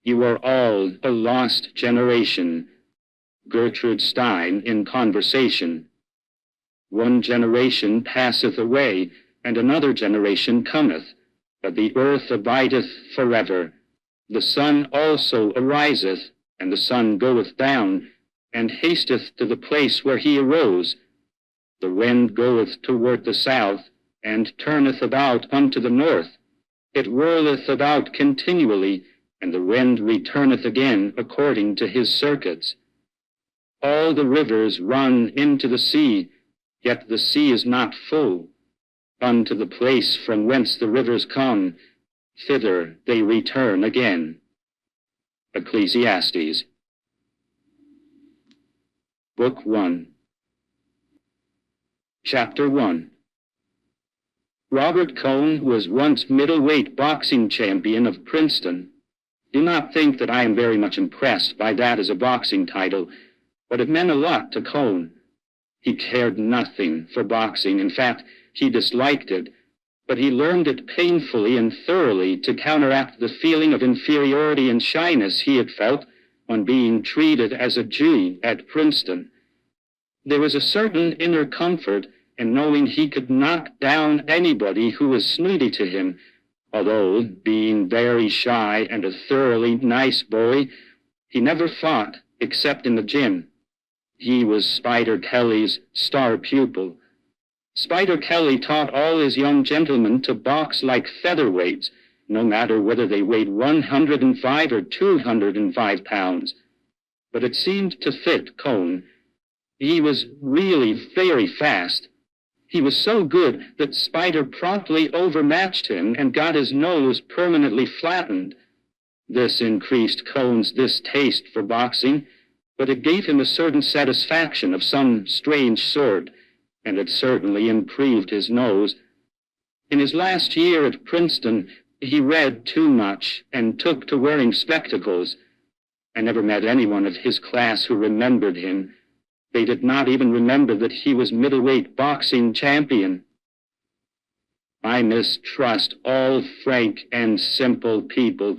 You are all a lost generation. Gertrude Stein in Conversation. One generation passeth away, and another generation cometh, but the earth abideth forever. The sun also ariseth, and the sun goeth down, and hasteth to the place where he arose. The wind goeth toward the south, and turneth about unto the north. It whirleth about continually, and the wind returneth again according to his circuits. All the rivers run into the sea, yet the sea is not full. Unto the place from whence the rivers come, thither they return again. Ecclesiastes. Book 1. Chapter 1. Robert Cohn was once middleweight boxing champion of Princeton. Do not think that I am very much impressed by that as a boxing title, but it meant a lot to Cohn. He cared nothing for boxing. In fact, he disliked it, but he learned it painfully and thoroughly to counteract the feeling of inferiority and shyness he had felt on being treated as a Jew at Princeton. There was a certain inner comfort in knowing he could knock down anybody who was snooty to him, although, being very shy and a thoroughly nice boy, he never fought except in the gym. He was Spider Kelly's star pupil. Spider Kelly taught all his young gentlemen to box like featherweights, no matter whether they weighed 105 or 205 pounds. But it seemed to fit Cohn. He was really very fast. He was so good that Spider promptly overmatched him and got his nose permanently flattened. This increased Cohn's distaste for boxing, but it gave him a certain satisfaction of some strange sort, and it certainly improved his nose. In his last year at Princeton, he read too much and took to wearing spectacles. I never met anyone of his class who remembered him. They did not even remember that he was middleweight boxing champion. I mistrust all frank and simple people,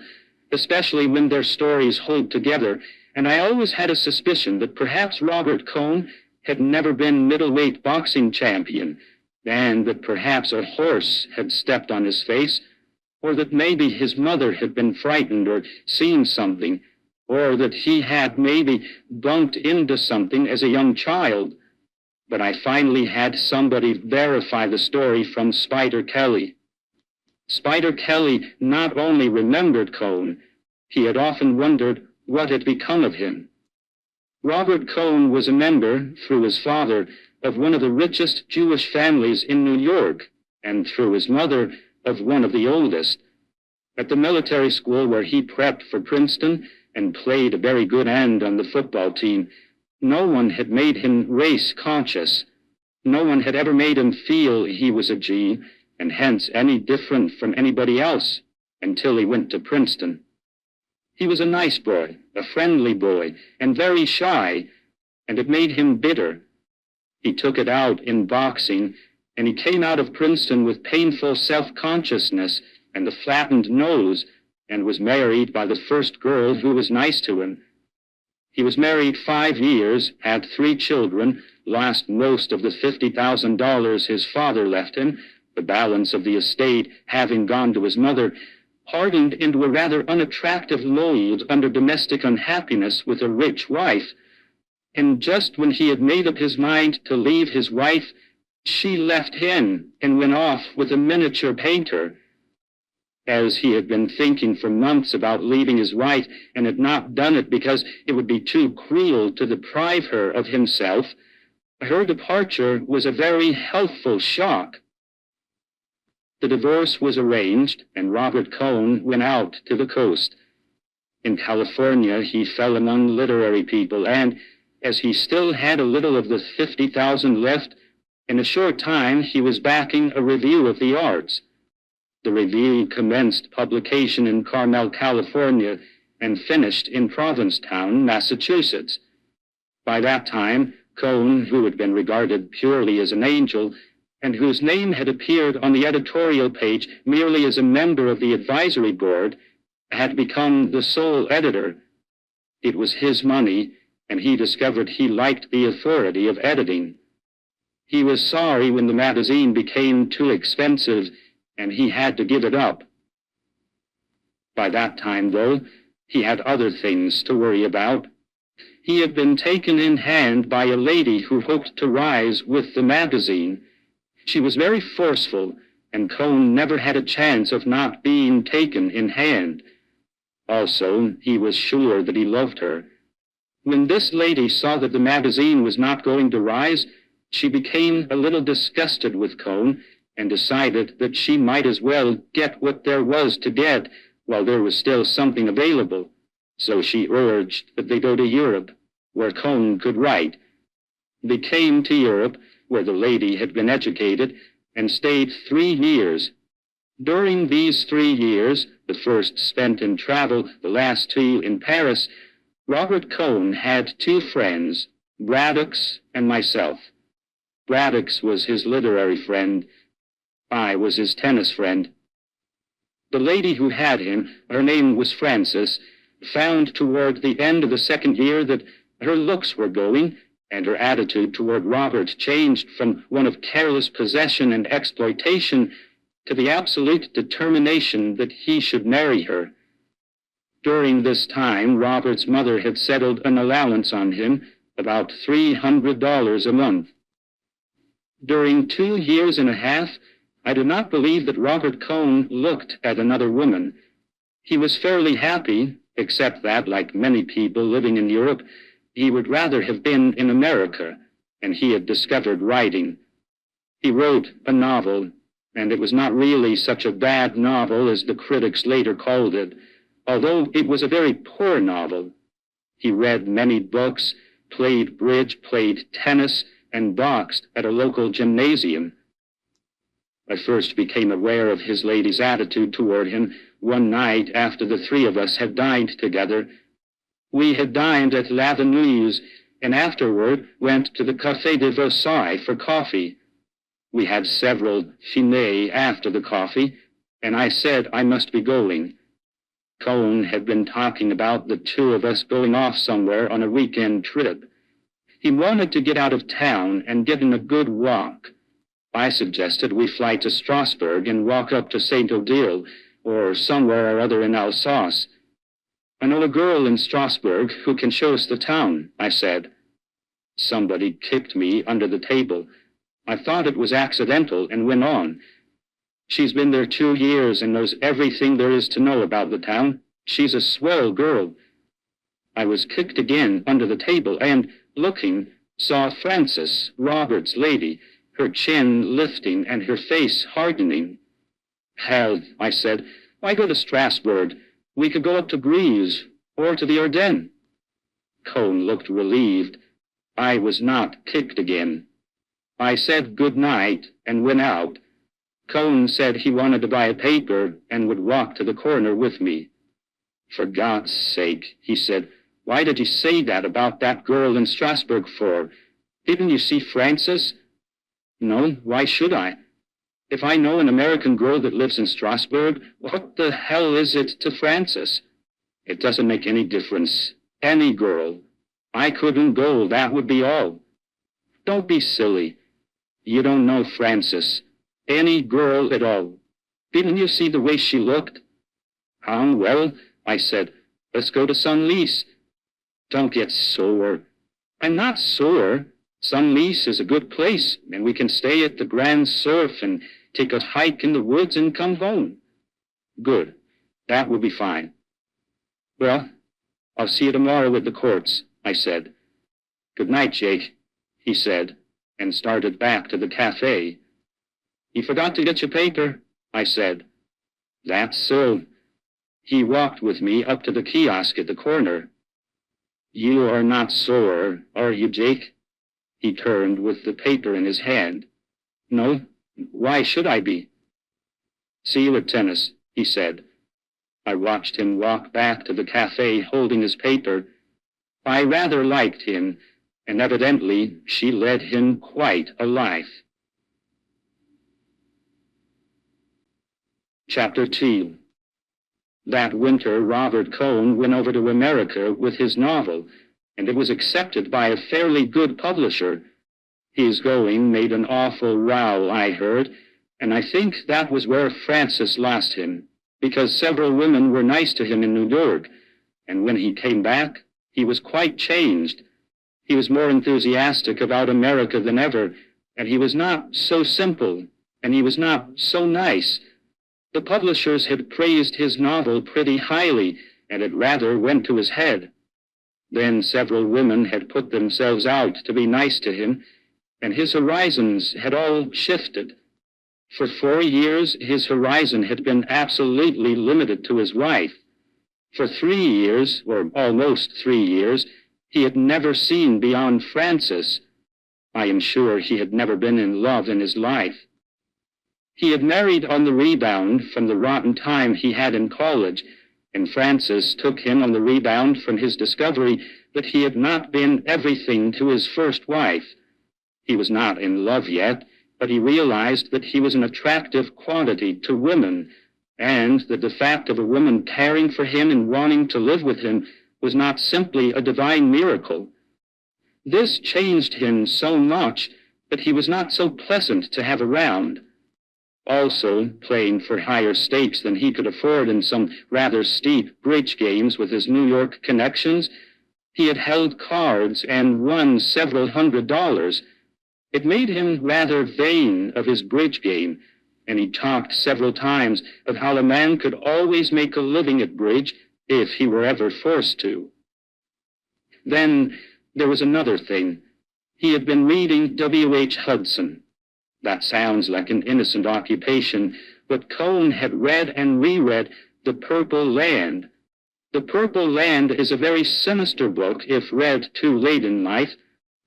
especially when their stories hold together, and I always had a suspicion that perhaps Robert Cohn had never been middleweight boxing champion, and that perhaps a horse had stepped on his face, or that maybe his mother had been frightened or seen something, or that he had maybe bumped into something as a young child. But I finally had somebody verify the story from Spider Kelly. Spider Kelly not only remembered Cohn, he had often wondered what had become of him. Robert Cohn was a member, through his father, of one of the richest Jewish families in New York, and through his mother, of one of the oldest. At the military school where he prepped for Princeton and played a very good end on the football team, no one had made him race conscious. No one had ever made him feel he was a G, and hence any different from anybody else, until he went to Princeton. He was a nice boy, a friendly boy, and very shy, and it made him bitter. He took it out in boxing, and he came out of Princeton with painful self-consciousness and a flattened nose, and was married by the first girl who was nice to him. He was married 5 years, had 3 children, lost most of the $50,000 his father left him, the balance of the estate having gone to his mother, hardened into a rather unattractive load under domestic unhappiness with a rich wife. And just when he had made up his mind to leave his wife, she left him and went off with a miniature painter. As he had been thinking for months about leaving his wife and had not done it because it would be too cruel to deprive her of himself, her departure was a very healthful shock. The divorce was arranged, and Robert Cohn went out to the coast. In California, he fell among literary people, and, as he still had a little of the $50,000 left, in a short time he was backing a review of the arts. The review commenced publication in Carmel, California, and finished in Provincetown, Massachusetts. By that time, Cohn, who had been regarded purely as an angel, and whose name had appeared on the editorial page merely as a member of the advisory board, had become the sole editor. It was his money, and he discovered he liked the authority of editing. He was sorry when the magazine became too expensive, and he had to give it up. By that time, though, he had other things to worry about. He had been taken in hand by a lady who hoped to rise with the magazine. She was very forceful, and Cohn never had a chance of not being taken in hand. Also, he was sure that he loved her. When this lady saw that the magazine was not going to rise, she became a little disgusted with Cohn and decided that she might as well get what there was to get while there was still something available. So she urged that they go to Europe, where Cohn could write. They came to Europe, where the lady had been educated, and stayed 3 years. During these 3 years, the first spent in travel, the last 2 in Paris, Robert Cohn had 2 friends, Braddock's and myself. Braddock's was his literary friend. I was his tennis friend. The lady who had him, her name was Frances, found toward the end of the 2nd year that her looks were going, and her attitude toward Robert changed from one of careless possession and exploitation to the absolute determination that he should marry her. During this time, Robert's mother had settled an allowance on him, about $300 a month. During 2 years and a half, I do not believe that Robert Cohn looked at another woman. He was fairly happy, except that, like many people living in Europe, he would rather have been in America, and he had discovered writing. He wrote a novel, and it was not really such a bad novel as the critics later called it, although it was a very poor novel. He read many books, played bridge, played tennis, and boxed at a local gymnasium. I first became aware of his lady's attitude toward him one night after the 3 of us had dined together. We had dined at Lavenue's, and afterward went to the Café de Versailles for coffee. We had several chinés after the coffee, and I said I must be going. Cohn had been talking about the 2 of us going off somewhere on a weekend trip. He wanted to get out of town and get in a good walk. I suggested we fly to Strasbourg and walk up to Saint-Odile, or somewhere or other in Alsace. I know a girl in Strasbourg who can show us the town, I said. Somebody kicked me under the table. I thought it was accidental and went on. She's been there 2 years and knows everything there is to know about the town. She's a swell girl. I was kicked again under the table and, looking, saw Frances, Robert's lady, her chin lifting and her face hardening. Hell, I said, why go to Strasbourg? We could go up to Grise or to the Ardennes. Cohn looked relieved. I was not kicked again. I said good night and went out. Cohn said he wanted to buy a paper and would walk to the corner with me. For God's sake, he said, why did you say that about that girl in Strasbourg for? Didn't you see Frances? No, why should I? If I know an American girl that lives in Strasbourg, what the hell is it to Frances? It doesn't make any difference. Any girl. I couldn't go, that would be all. Don't be silly. You don't know Frances. Any girl at all. Didn't you see the way she looked? Well, I said, let's go to Senlis. Don't get sore. I'm not sore. Senlis is a good place, and we can stay at the Grand Surf and take a hike in the woods and come home. Good. That will be fine. Well, I'll see you tomorrow at the courts, I said. Good night, Jake, he said, and started back to the cafe. You forgot to get your paper, I said. That's so. He walked with me up to the kiosk at the corner. You are not sore, are you, Jake? He turned with the paper in his hand. No, why should I be? See you at tennis, he said. I watched him walk back to the cafe holding his paper. I rather liked him, and evidently she led him quite a life. Chapter 2. That winter, Robert Cohn went over to America with his novel, and it was accepted by a fairly good publisher. His going made an awful row, I heard, and I think that was where Frances lost him, because several women were nice to him in New York, and when he came back, he was quite changed. He was more enthusiastic about America than ever, and he was not so simple, and he was not so nice. The publishers had praised his novel pretty highly, and it rather went to his head. Then several women had put themselves out to be nice to him, and his horizons had all shifted. For 4 years, his horizon had been absolutely limited to his wife. For 3 years, or almost 3 years, he had never seen beyond Frances. I am sure he had never been in love in his life. He had married on the rebound from the rotten time he had in college, and Frances took him on the rebound from his discovery that he had not been everything to his first wife. He was not in love yet, but he realized that he was an attractive quantity to women, and that the fact of a woman caring for him and wanting to live with him was not simply a divine miracle. This changed him so much that he was not so pleasant to have around. Also, playing for higher stakes than he could afford in some rather steep bridge games with his New York connections, he had held cards and won several $100s. It made him rather vain of his bridge game, and he talked several times of how a man could always make a living at bridge if he were ever forced to. Then there was another thing. He had been reading W.H. Hudson. That sounds like an innocent occupation, but Cohn had read and reread The Purple Land. The Purple Land is a very sinister book if read too late in life.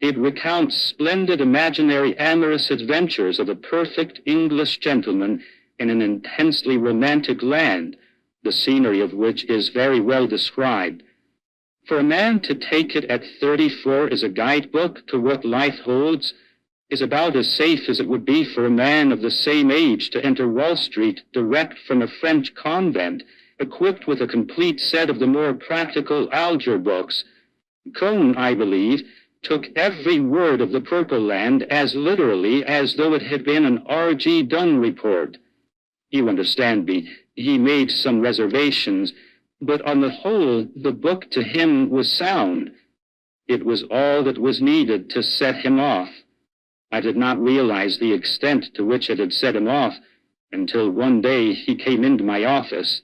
It recounts splendid imaginary amorous adventures of a perfect English gentleman in an intensely romantic land, the scenery of which is very well described. For a man to take it at 34 as a guidebook to what life holds is about as safe as it would be for a man of the same age to enter Wall Street direct from a French convent, equipped with a complete set of the more practical algebra books. Cohn, I believe, took every word of The Purple Land as literally as though it had been an R.G. Dunn report. You understand me, he made some reservations, but on the whole, the book to him was sound. It was all that was needed to set him off. I did not realize the extent to which it had set him off until one day he came into my office.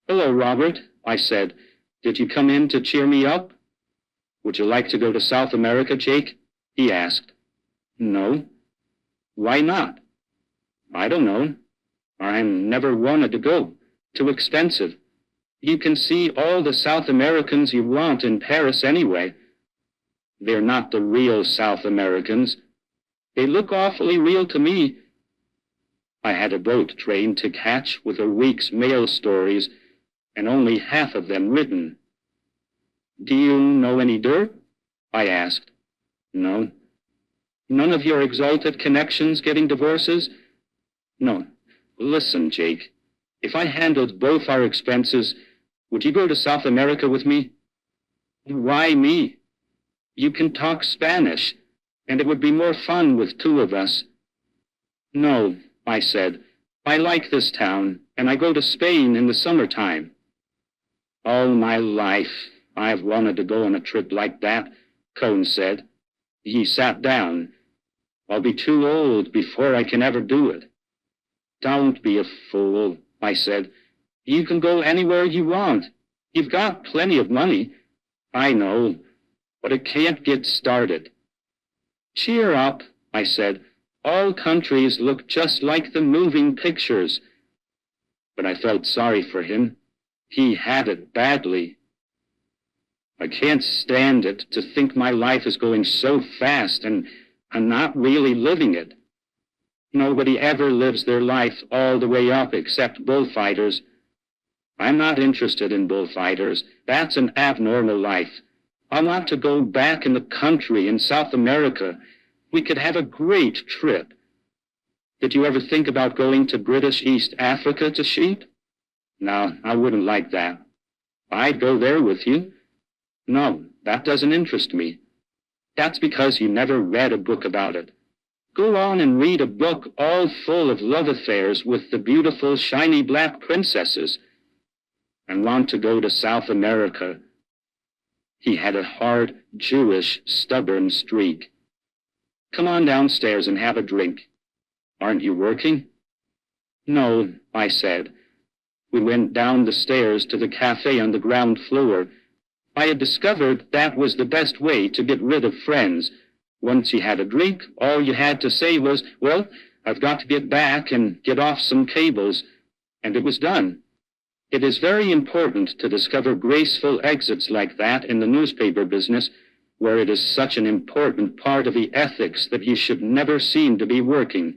"Hello, Robert," I said. "Did you come in to cheer me up?" "Would you like to go to South America, Jake?" he asked. "No." "Why not?" "I don't know. I never wanted to go. Too expensive. You can see all the South Americans you want in Paris anyway." "They're not the real South Americans." "They look awfully real to me." I had a boat train to catch with a week's mail stories, and only half of them written. "Do you know any dirt?" I asked. "No." "None of your exalted connections getting divorces?" "No." "Listen, Jake, if I handled both our expenses, would you go to South America with me?" "Why me?" "You can talk Spanish, and it would be more fun with two of us." "No," I said. "I like this town, and I go to Spain in the summertime." "All my life, I've wanted to go on a trip like that," Cohn said. He sat down. "I'll be too old before I can ever do it." "Don't be a fool," I said. "You can go anywhere you want. You've got plenty of money." "I know, but it can't get started." "Cheer up," I said. "All countries look just like the moving pictures." But I felt sorry for him. He had it badly. "I can't stand it to think my life is going so fast and I'm not really living it." Nobody ever lives their life all the way up except bullfighters. I'm not interested in bullfighters. That's an abnormal life. I want to go back in the country in South America. We could have a great trip. Did you ever think about going to British East Africa to shoot? No, I wouldn't like that. I'd go there with you. No, that doesn't interest me. That's because you never read a book about it. Go on and read a book all full of love affairs with the beautiful, shiny black princesses. And want to go to South America. He had a hard, Jewish, stubborn streak. Come on downstairs and have a drink. Aren't you working? No, I said. We went down the stairs to the cafe on the ground floor. I had discovered that was the best way to get rid of friends. Once you had a drink, all you had to say was, well, I've got to get back and get off some cables. And it was done. It is very important to discover graceful exits like that in the newspaper business, where it is such an important part of the ethics that you should never seem to be working.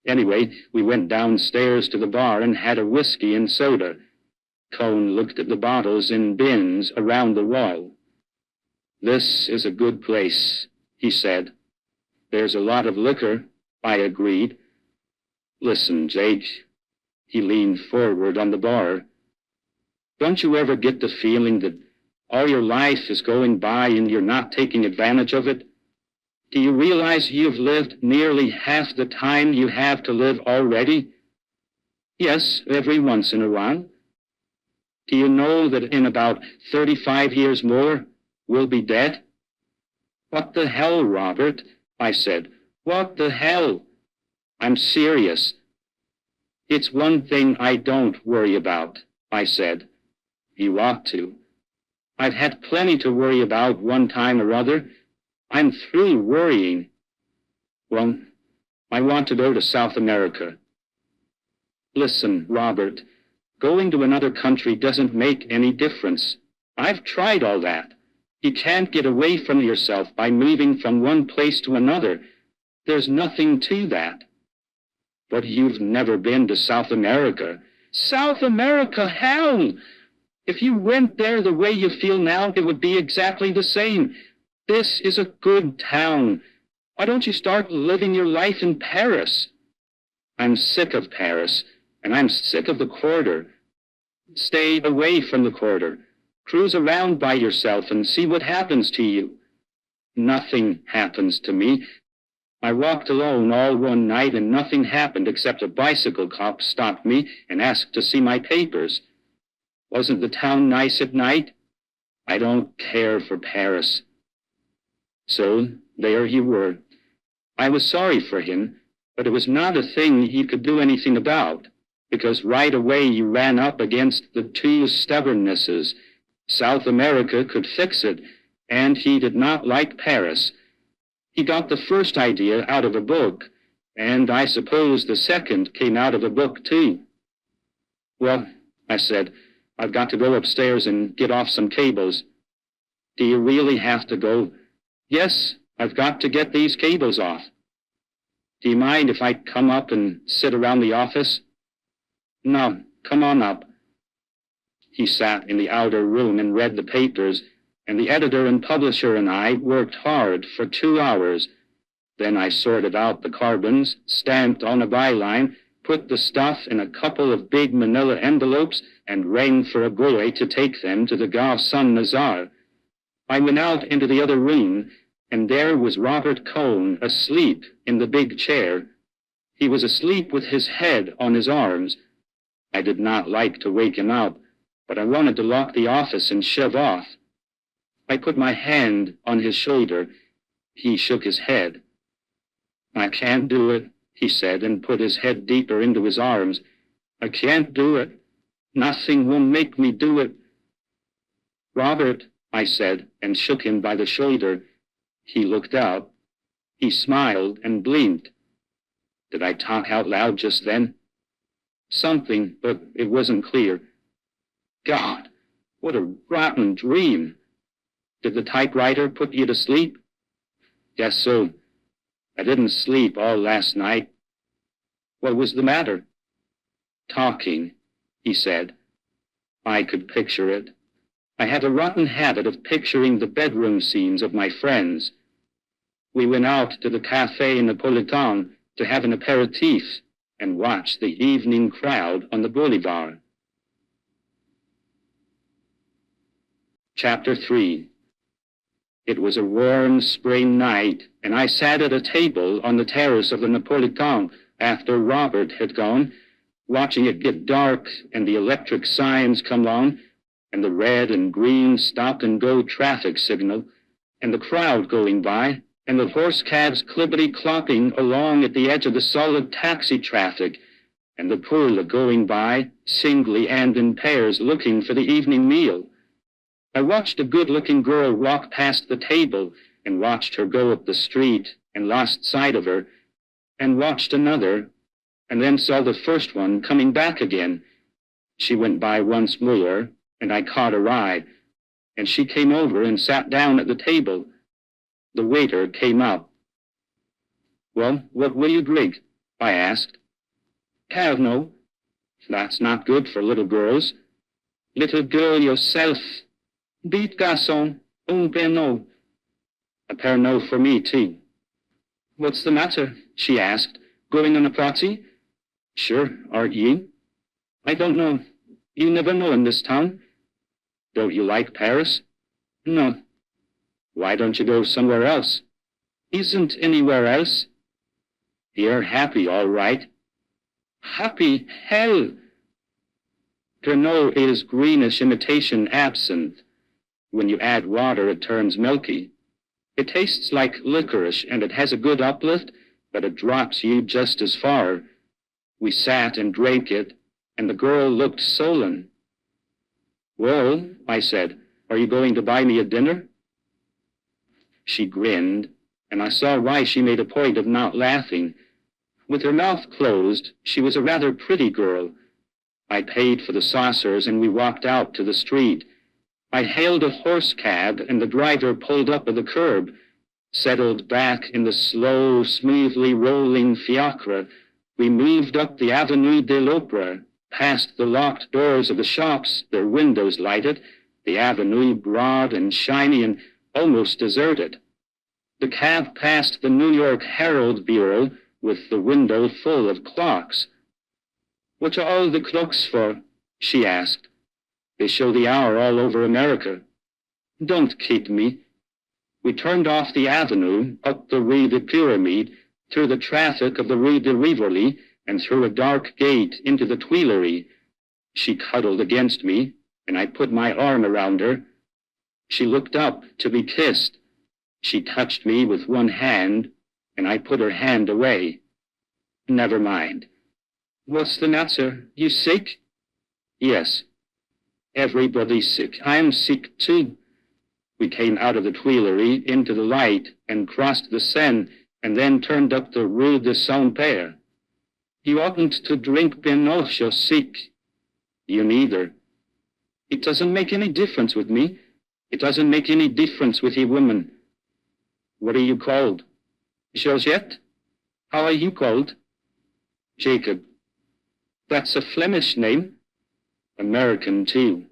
Anyway, we went downstairs to the bar and had a whiskey and soda. Cone looked at the bottles in bins around the wall. This is a good place, he said. There's a lot of liquor, I agreed. Listen, Jake. He leaned forward on the bar. Don't you ever get the feeling that all your life is going by and you're not taking advantage of it? Do you realize you've lived nearly half the time you have to live already? Yes, every once in a while. Do you know that in about 35 years more, we'll be dead? What the hell, Robert? I said. What the hell? I'm serious. It's one thing I don't worry about, I said. You ought to. I've had plenty to worry about one time or other. I'm through worrying. Well, I want to go to South America. Listen, Robert, going to another country doesn't make any difference. I've tried all that. You can't get away from yourself by moving from one place to another. There's nothing to that. But you've never been to South America. South America, hell! If you went there the way you feel now, it would be exactly the same. This is a good town. Why don't you start living your life in Paris? I'm sick of Paris, and I'm sick of the quarter. Stay away from the quarter. Cruise around by yourself and see what happens to you. Nothing happens to me. I walked alone all one night and nothing happened except a bicycle cop stopped me and asked to see my papers. Wasn't the town nice at night? I don't care for Paris. So there you were. I was sorry for him, but it was not a thing he could do anything about, because right away you ran up against the two stubbornnesses. South America could fix it, and he did not like Paris. He got the first idea out of a book, and I suppose the second came out of a book too. Well, I said, I've got to go upstairs and get off some cables. Do you really have to go? Yes, I've got to get these cables off. Do you mind if I come up and sit around the office? No, come on up. He sat in the outer room and read the papers, and the editor and publisher and I worked hard for 2 hours. Then I sorted out the carbons, stamped on a byline, put the stuff in a couple of big manila envelopes, and rang for a boy to take them to the Gare Saint-Lazare. I went out into the other room, and there was Robert Cone asleep in the big chair. He was asleep with his head on his arms. I did not like to wake him up, but I wanted to lock the office and shove off. I put my hand on his shoulder. He shook his head. I can't do it, he said, and put his head deeper into his arms. I can't do it. Nothing will make me do it. Robert, I said, and shook him by the shoulder. He looked out. He smiled and blinked. Did I talk out loud just then? Something, but it wasn't clear. God, what a rotten dream. Did the typewriter put you to sleep? Guess so. I didn't sleep all last night. What was the matter? Talking, he said. I could picture it. I had a rotten habit of picturing the bedroom scenes of my friends. We went out to the Café Napolitain to have an aperitif and watch the evening crowd on the boulevard. Chapter 3. It was a warm spring night, and I sat at a table on the terrace of the Napolitan after Robert had gone, watching it get dark and the electric signs come on, and the red and green stop-and-go traffic signal, and the crowd going by, and the horse cabs clippity-clopping along at the edge of the solid taxi traffic, and the pool going by, singly and in pairs, looking for the evening meal. I watched a good-looking girl walk past the table, and watched her go up the street, and lost sight of her, and watched another, and then saw the first one coming back again. She went by once more, and I caught her eye, and she came over and sat down at the table. The waiter came up. "Well, what will you drink?" I asked. "Pernod." "That's not good for little girls." "Little girl yourself. Vite, garçon, un Pernod." "A Pernod for me, too." "What's the matter?" she asked. "Going on a party?" "Sure, aren't you?" "I don't know. You never know in this town." "Don't you like Paris?" "No." "Why don't you go somewhere else?" "Isn't anywhere else." "You're happy, all right." "Happy? Hell!" Pernod is greenish imitation absinthe. When you add water, it turns milky. It tastes like licorice, and it has a good uplift, but it drops you just as far. We sat and drank it, and the girl looked sullen. "Well," I said, "are you going to buy me a dinner?" She grinned, and I saw why she made a point of not laughing. With her mouth closed, she was a rather pretty girl. I paid for the saucers, and we walked out to the street. I hailed a horse cab, and the driver pulled up at the curb. Settled back in the slow, smoothly rolling fiacre, we moved up the Avenue de l'Opera, past the locked doors of the shops, their windows lighted, the avenue broad and shiny and almost deserted. The cab passed the New York Herald Bureau, with the window full of clocks. "What are all the clocks for?" she asked. "They show the hour all over America." "Don't kid me." We turned off the avenue, up the Rue de Pyramide, through the traffic of the Rue de Rivoli, and through a dark gate into the Tuileries. She cuddled against me, and I put my arm around her. She looked up to be kissed. She touched me with one hand, and I put her hand away. "Never mind." "What's the matter? You sick?" "Yes." "Everybody's sick. I'm sick, too." We came out of the Tuileries into the light and crossed the Seine and then turned up the Rue de Saint-Père. "You oughtn't to drink Pernod, you're sick." "You neither." "It doesn't make any difference with me. It doesn't make any difference with you women." "What are you called?" "Georgette." "How are you called?" "Jacob." "That's a Flemish name." "American, too."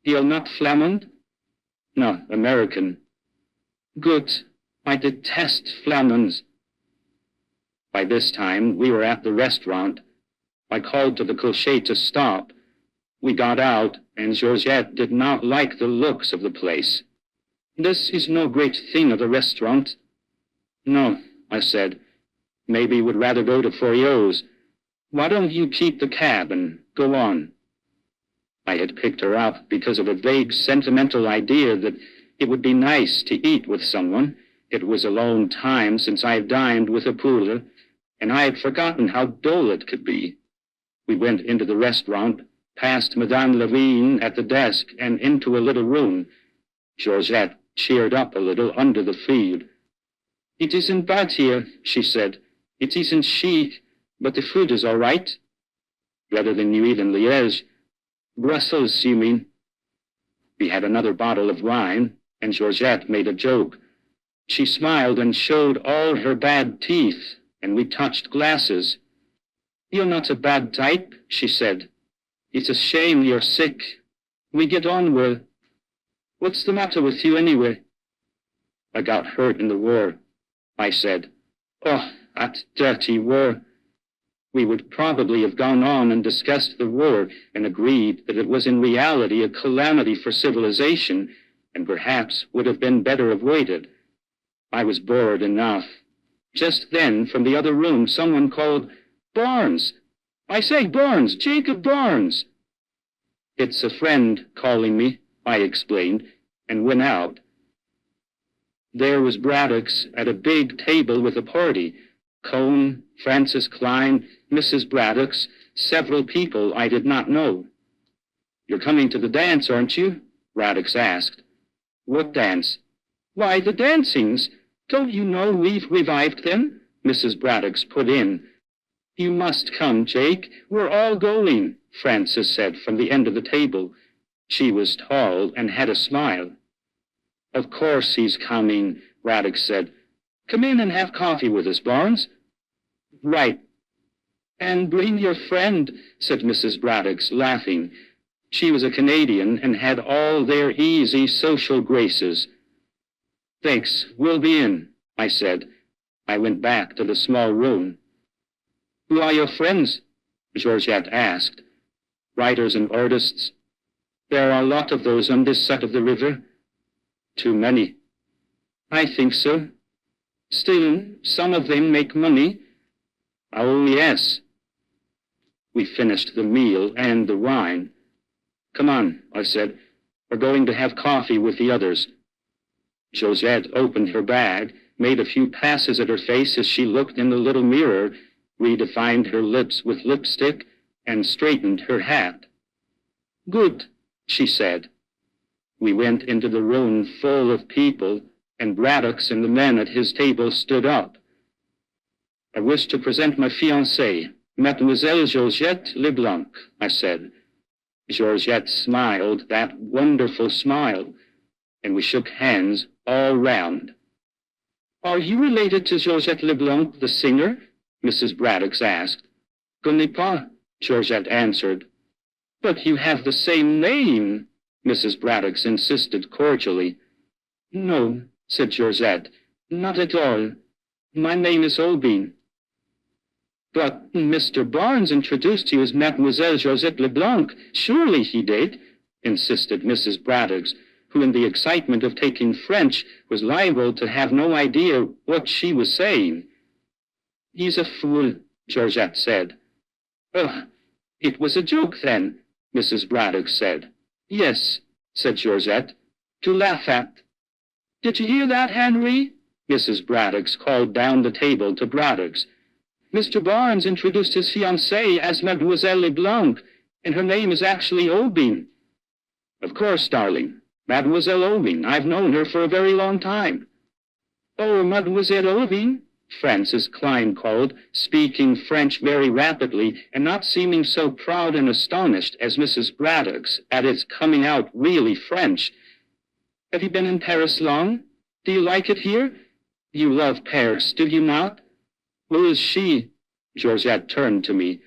"You're not Flamand?" "No, American." "Good. I detest Flamands." By this time, we were at the restaurant. I called to the cocher to stop. We got out, and Georgette did not like the looks of the place. "This is no great thing of a restaurant." "No," I said. "Maybe would rather go to Fourier's. Why don't you keep the cab and go on?" I had picked her up because of a vague sentimental idea that it would be nice to eat with someone. It was a long time since I had dined with a Poule, and I had forgotten how dull it could be. We went into the restaurant, past Madame Levine at the desk, and into a little room. Georgette cheered up a little under the feed. "It isn't bad here," she said. "It isn't chic, but the food is all right." "Better than you eat in Liège." "Brussels, you mean?" We had another bottle of wine, and Georgette made a joke. She smiled and showed all her bad teeth, and we touched glasses. "You're not a bad type," she said. "It's a shame you're sick. We get on well. What's the matter with you, anyway?" "I got hurt in the war," I said. "Oh, that dirty war." We would probably have gone on and discussed the war and agreed that it was in reality a calamity for civilization and perhaps would have been better avoided. I was bored enough. Just then, from the other room, someone called, "Barnes! I say, Barnes! Jacob Barnes!" "It's a friend calling me," I explained, and went out. There was Braddock's at a big table with a party. Cone, Francis Klein, Mrs. Braddock's, several people I did not know. "You're coming to the dance, aren't you?" Braddock's asked. "What dance?" "Why, the dancings. Don't you know we've revived them?" Mrs. Braddock's put in. "You must come, Jake. We're all going," Francis said from the end of the table. She was tall and had a smile. "Of course he's coming," Braddock said. "Come in and have coffee with us, Barnes." "Right." "And bring your friend," said Mrs. Braddock's, laughing. She was a Canadian and had all their easy social graces. "Thanks, we'll be in," I said. I went back to the small room. "Who are your friends?" Georgette asked. "Writers and artists. There are a lot of those on this side of the river." "Too many." "I think so. Still, some of them make money." "Oh, yes." We finished the meal and the wine. "Come on," I said. "We're going to have coffee with the others." Georgette opened her bag, made a few passes at her face as she looked in the little mirror, redefined her lips with lipstick, and straightened her hat. "Good," she said. We went into the room full of people, and Braddock's and the men at his table stood up. "I wish to present my fiancée, Mademoiselle Georgette Leblanc," I said. Georgette smiled that wonderful smile, and we shook hands all round. "Are you related to Georgette Leblanc, the singer?" Mrs. Braddock asked. "Connais pas," Georgette answered. "But you have the same name," Mrs. Braddock insisted cordially. "No," said Georgette, "not at all. My name is Aubin." "But Mr. Barnes introduced you as Mademoiselle Georgette Leblanc. Surely he did," insisted Mrs. Braddock, who in the excitement of taking French was liable to have no idea what she was saying. "He's a fool," Georgette said. "Oh, it was a joke then," Mrs. Braddock said. "Yes," said Georgette, "to laugh at." "Did you hear that, Henry?" Mrs. Braddock called down the table to Braddock. "Mr. Barnes introduced his fiancée as Mademoiselle Leblanc, and her name is actually Aubin." "Of course, darling. Mademoiselle Aubin. I've known her for a very long time." "Oh, Mademoiselle Aubin," Francis Klein called, speaking French very rapidly and not seeming so proud and astonished as Mrs. Braddock's at its coming out really French. "Have you been in Paris long? Do you like it here? You love Paris, do you not?" "Who is she?" Georgette turned to me.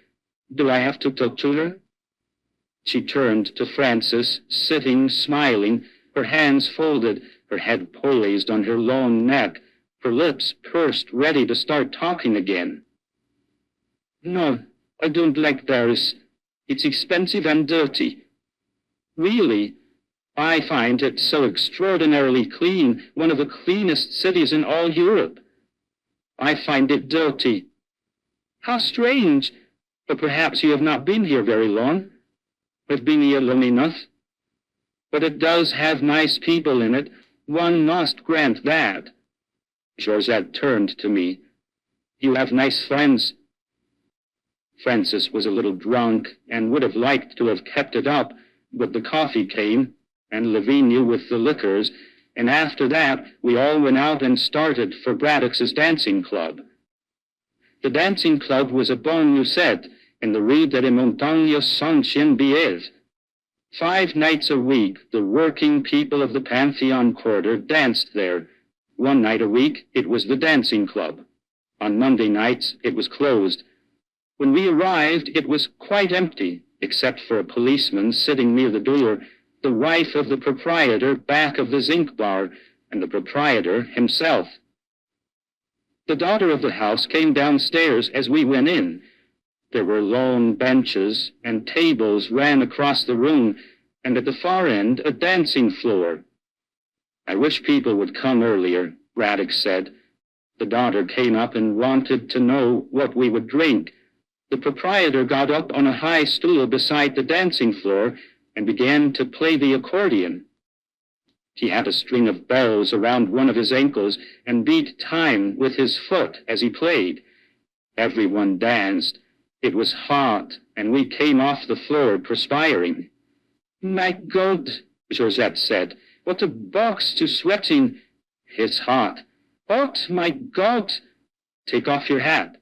"Do I have to talk to her?" She turned to Francis, sitting, smiling, her hands folded, her head poised on her long neck, her lips pursed, ready to start talking again. "No, I don't like Paris. It's expensive and dirty." "Really? I find it so extraordinarily clean, one of the cleanest cities in all Europe." "I find it dirty." "How strange! But perhaps you have not been here very long." "I've been here long enough." "But it does have nice people in it. One must grant that." Georgette turned to me. "You have nice friends." Francis was a little drunk and would have liked to have kept it up, but the coffee came, and Lavinia with the liquors, and after that we all went out and started for Braddock's dancing club. The dancing club was a Bon Musette in the Rue de la Montagne Saint-Geneviève. 5 nights a week, the working people of the Pantheon Quarter danced there. 1 night a week, it was the dancing club. On Monday nights, it was closed. When we arrived, it was quite empty, except for a policeman sitting near the door, the wife of the proprietor back of the zinc bar, and the proprietor himself. The daughter of the house came downstairs as we went in. There were long benches, and tables ran across the room, and at the far end a dancing floor. I wish people would come earlier, Braddock said. The daughter came up and wanted to know what we would drink. The proprietor got up on a high stool beside the dancing floor and began to play the accordion. He had a string of bells around one of his ankles and beat time with his foot as he played. Everyone danced. It was hot, and we came off the floor perspiring. "My God," Georgette said, "what a box to sweat in." "It's hot." "Hot, my God." "Take off your hat."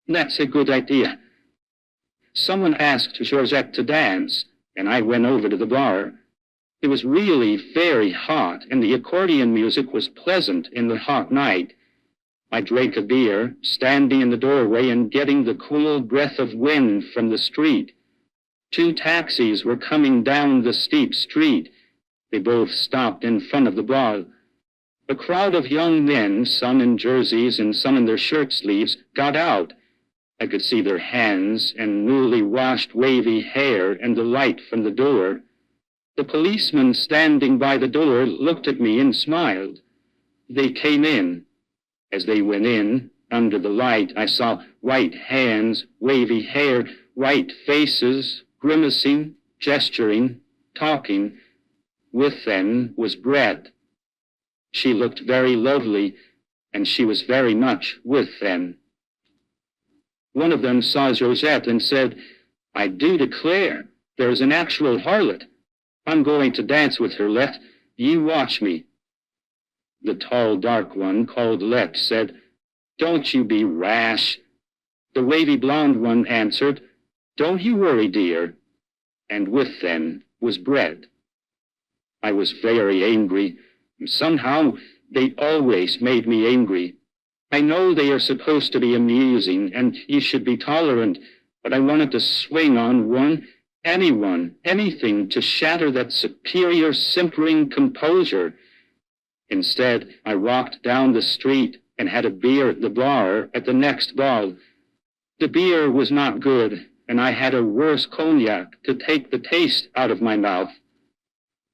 "That's a good idea." Someone asked Georgette to dance, and I went over to the bar. It was really very hot, and the accordion music was pleasant in the hot night. I drank a beer, standing in the doorway and getting the cool breath of wind from the street. 2 taxis were coming down the steep street. They both stopped in front of the bar. A crowd of young men, some in jerseys and some in their shirt sleeves, got out. I could see their hands and newly washed wavy hair in the light from the door. The policeman standing by the door looked at me and smiled. They came in. As they went in, under the light, I saw white hands, wavy hair, white faces, grimacing, gesturing, talking. With them was Brett. She looked very lovely, and she was very much with them. One of them saw Georgette and said, "I do declare, there's an actual harlot. I'm going to dance with her, Let. You watch me." The tall, dark one, called Let, said, "Don't you be rash." The wavy blonde one answered, "Don't you worry, dear." And with them was Brett. I was very angry. Somehow, they always made me angry. I know they are supposed to be amusing, and you should be tolerant, but I wanted to swing on one, anyone, anything to shatter that superior, simpering composure. Instead, I walked down the street and had a beer at the bar at the next ball. The beer was not good, and I had a worse cognac to take the taste out of my mouth.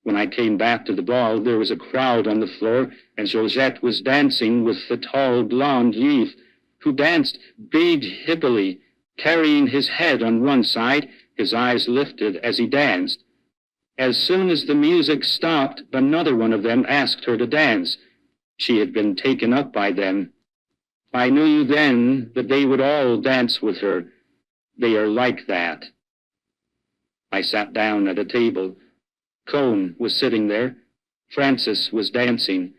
When I came back to the ball, there was a crowd on the floor, and Georgette was dancing with the tall, blonde youth, who danced big hippily, carrying his head on one side, his eyes lifted as he danced. As soon as the music stopped, another one of them asked her to dance. She had been taken up by them. I knew then that they would all dance with her. They are like that. I sat down at a table. Cone was sitting there. Francis was dancing.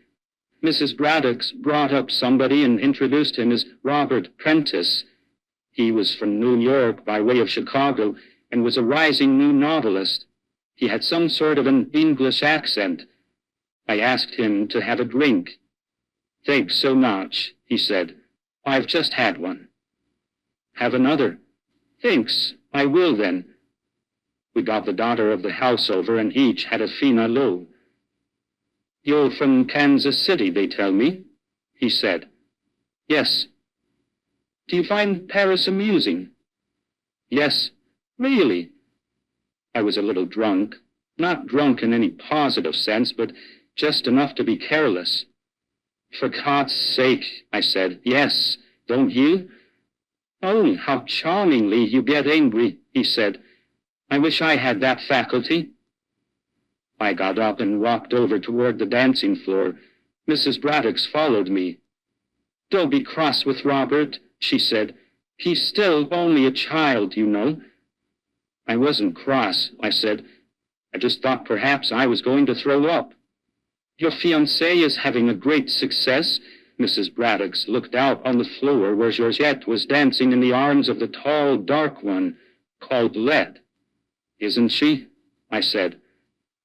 Mrs. Braddock brought up somebody and introduced him as Robert Prentice. He was from New York by way of Chicago and was a rising new novelist. He had some sort of an English accent. I asked him to have a drink. "Thanks so much," he said. "I've just had one." "Have another." "Thanks, I will then." We got the daughter of the house over, and each had a finalo. "You're from Kansas City, they tell me," he said. "Yes." "Do you find Paris amusing?" "Yes." "Really?" I was a little drunk, not drunk in any positive sense, but just enough to be careless. "For God's sake," I said, "yes, don't you?" "Oh, how charmingly you get angry," he said. "I wish I had that faculty." I got up and walked over toward the dancing floor. Mrs. Braddock followed me. "Don't be cross with Robert," she said. "He's still only a child, you know." "I wasn't cross," I said. "I just thought perhaps I was going to throw up." "Your fiancé is having a great success." Mrs. Braddock looked out on the floor where Georgette was dancing in the arms of the tall, dark one, called Let. "Isn't she?" I said.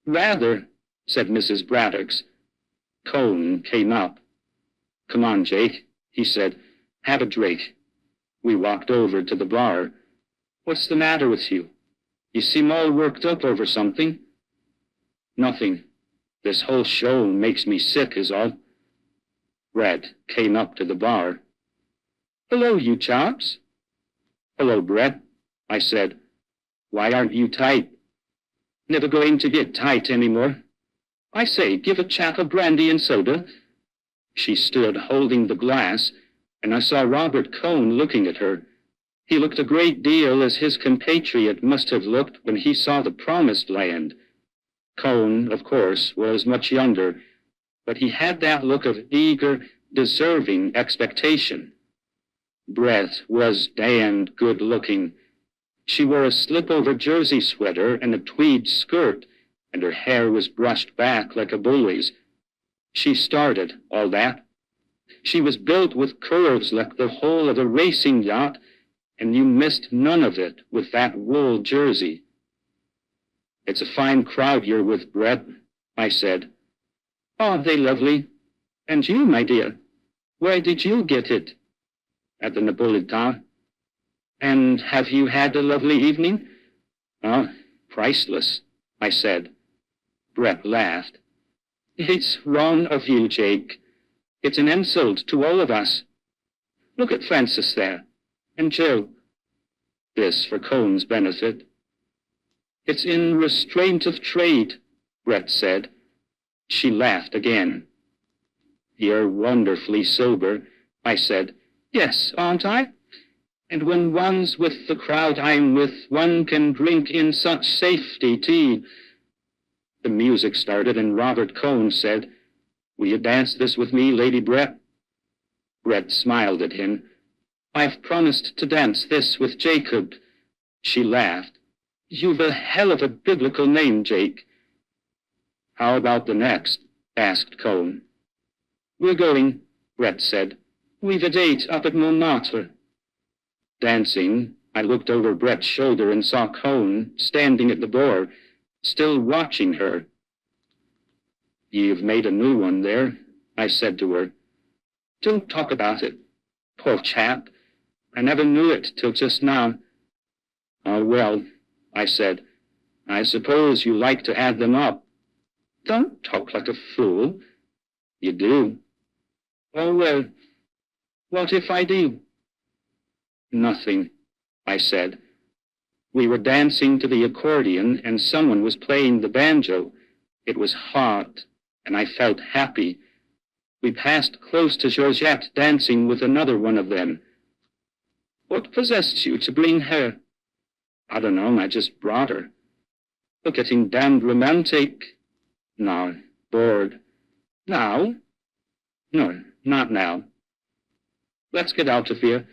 "Rather," said Mrs. Braddock. Cone came up. "Come on, Jake," he said. "Have a drink." We walked over to the bar. "What's the matter with you? You seem all worked up over something." "Nothing. This whole show makes me sick is all." Brett came up to the bar. "Hello, you chaps." "Hello, Brett. I said. Why aren't you tight? Never going to get tight anymore. I say, give a chap a brandy and soda. She stood holding the glass, and I saw Robert Cohn looking at her. He looked a great deal as his compatriot must have looked when he saw the Promised Land. Cohn, of course, was much younger, but he had that look of eager, deserving expectation. Brett was damned good-looking. She wore a slip-over jersey sweater and a tweed skirt, and her hair was brushed back like a bully's. She started all that. She was built with curves like the hull of a racing yacht, and you missed none of it with that wool jersey. It's a fine crowd you're with, Brett, I said. Oh, they lovely. And you, my dear, where did you get it? At the Napolitan. And have you had a lovely evening? Oh, priceless, I said. Brett laughed. It's wrong of you, Jake. It's an insult to all of us. Look at Francis there, and Joe. This for Cohn's benefit. It's in restraint of trade, Brett said. She laughed again. You're wonderfully sober, I said. Yes, aren't I? And when one's with the crowd I'm with, one can drink in such safety, too. The music started, and Robert Cohn said, Will you dance this with me, Lady Brett? Brett smiled at him. I've promised to dance this with Jacob. She laughed. You've a hell of a biblical name, Jake. How about the next? Asked Cohn. We're going, Brett said. We've a date up at Montmartre. Dancing, I looked over Brett's shoulder and saw Cohn standing at the door, still watching her. You've made a new one there, I said to her. Don't talk about it. Poor chap. I never knew it till just now. Oh, well, I said, I suppose you like to add them up. Don't talk like a fool. You do. Oh, well, what if I do? Nothing, I said. We were dancing to the accordion, and someone was playing the banjo. It was hot, and I felt happy. We passed close to Georgette dancing with another one of them. What possessed you to bring her? I don't know, I just brought her. We're getting damned romantic. No, bored. Now? No, not now. Let's get out of here.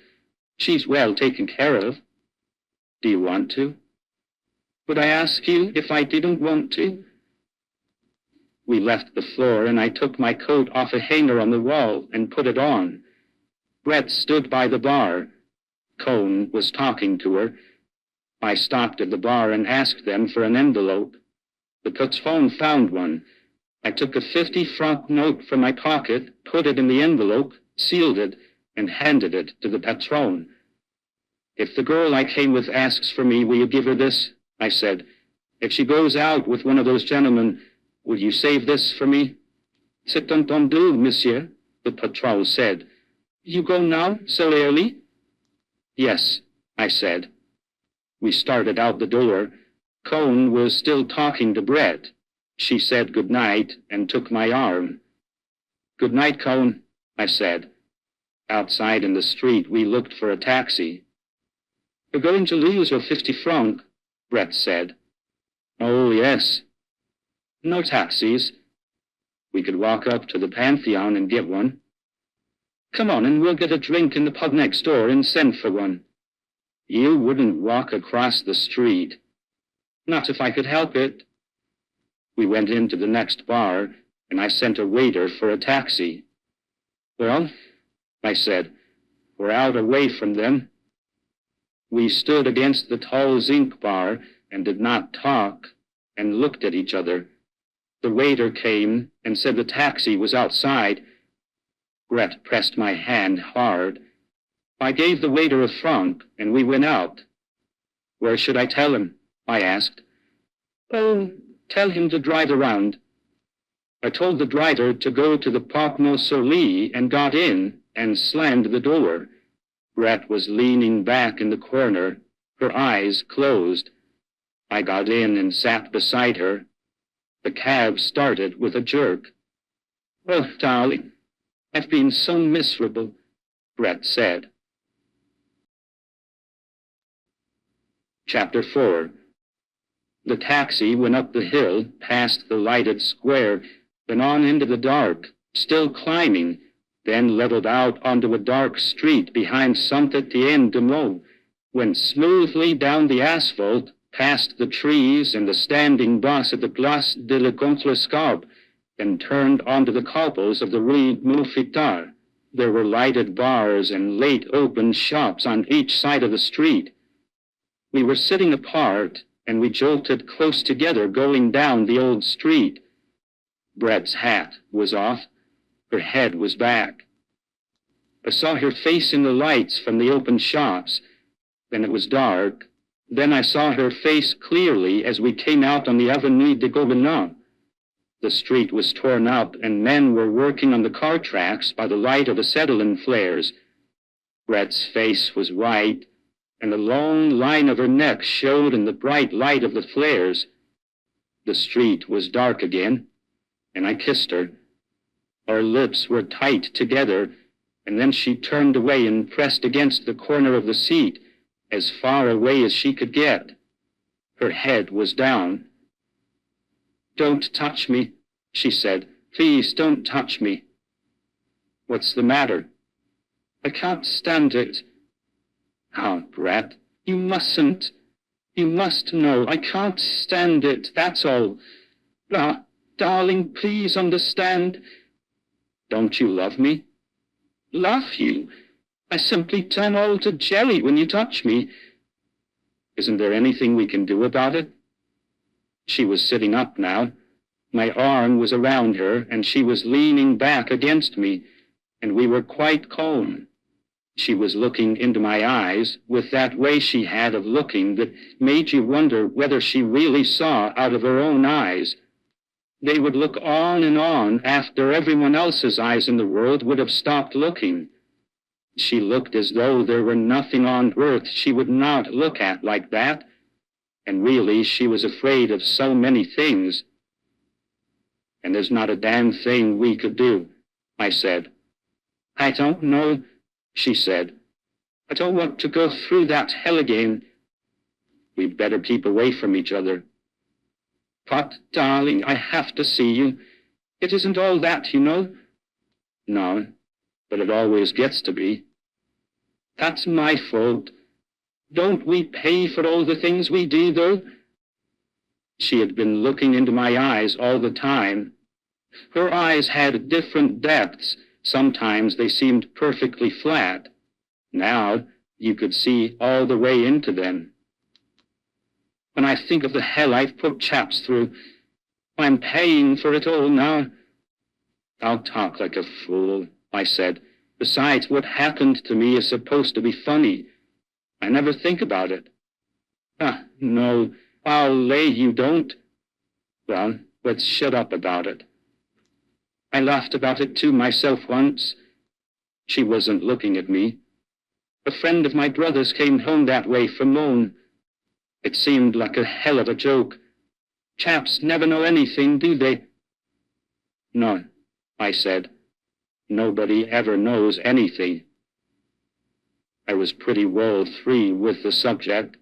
She's well taken care of. Do you want to? Would I ask you if I didn't want to? We left the floor, and I took my coat off a hanger on the wall and put it on. Brett stood by the bar. Cohn was talking to her. I stopped at the bar and asked them for an envelope. The patron found one. I took a 50-franc note from my pocket, put it in the envelope, sealed it, and handed it to the patron. If the girl I came with asks for me, will you give her this? I said. If she goes out with one of those gentlemen, will you save this for me? C'est entendu, monsieur, the patron said. You go now, so early? Yes, I said. We started out the door. Cohn was still talking to Brett. She said good night and took my arm. Good night, Cohn, I said. Outside in the street, we looked for a taxi. You're going to lose your 50 francs, Brett said. Oh, yes. No taxis. We could walk up to the Pantheon and get one. Come on, and we'll get a drink in the pub next door and send for one. You wouldn't walk across the street. Not if I could help it. We went into the next bar, and I sent a waiter for a taxi. Well, I said, we're out away from them. We stood against the tall zinc bar and did not talk and looked at each other. The waiter came and said the taxi was outside. Brett pressed my hand hard. I gave the waiter a franc, and we went out. Where should I tell him? I asked. Oh, tell him to drive around. I told the driver to go to the Parc Monceau and got in and slammed the door. Brett was leaning back in the corner, Her eyes closed. I got in and sat beside her. The cab started with a jerk. "Oh, darling, I've been so miserable," Brett said. Chapter 4. The taxi went up the hill, past the lighted square, then on into the dark, still climbing, then leveled out onto a dark street behind Saint-Étienne-de-Meaux, went smoothly down the asphalt, past the trees and the standing bus at the Place de la Contrescarpe, and turned onto the cobbles of the Rue Mouffetard. There were lighted bars and late open shops on each side of the street. We were sitting apart, and we jolted close together going down the old street. Brett's hat was off. Her head was back. I saw her face in the lights from the open shops. Then it was dark. Then I saw her face clearly as we came out on the Avenue de Gouverneur. The street was torn up, and men were working on the car tracks by the light of acetylene flares. Brett's face was white, and the long line of her neck showed in the bright light of the flares. The street was dark again, and I kissed her. Our lips were tight together, and then she turned away and pressed against the corner of the seat, as far away as she could get. Her head was down. "Don't touch me," she said. "Please don't touch me." "What's the matter?" "I can't stand it." "Oh, Brett, you mustn't. You must know. I can't stand it, that's all. Ah, darling, please understand." "Don't you love me?" "Love you? I simply turn all to jelly when you touch me." "Isn't there anything we can do about it?" She was sitting up now. My arm was around her, and she was leaning back against me, and we were quite calm. She was looking into my eyes with that way she had of looking that made you wonder whether she really saw out of her own eyes. They would look on and on after everyone else's eyes in the world would have stopped looking. She looked as though there were nothing on earth she would not look at like that, and really she was afraid of so many things. "And there's not a damn thing we could do," I said. "I don't know," she said. "I don't want to go through that hell again." "We'd better keep away from each other." "But, darling, I have to see you. It isn't all that, you know." "No, but it always gets to be." "That's my fault. Don't we pay for all the things we do, though?" She had been looking into my eyes all the time. Her eyes had different depths. Sometimes they seemed perfectly flat. Now you could see all the way into them. When I think of the hell I've put chaps through, I'm paying for it all now. "I'll talk like a fool," I said. "Besides, what happened to me is supposed to be funny. I never think about it." "Ah, no, I'll lay you don't." "Well, let's shut up about it." "I laughed about it too myself once." She wasn't looking at me. "A friend of my brother's came home that way from Mons. It seemed like a hell of a joke. Chaps never know anything, do they?" "No," I said. "Nobody ever knows anything." I was pretty well through with the subject.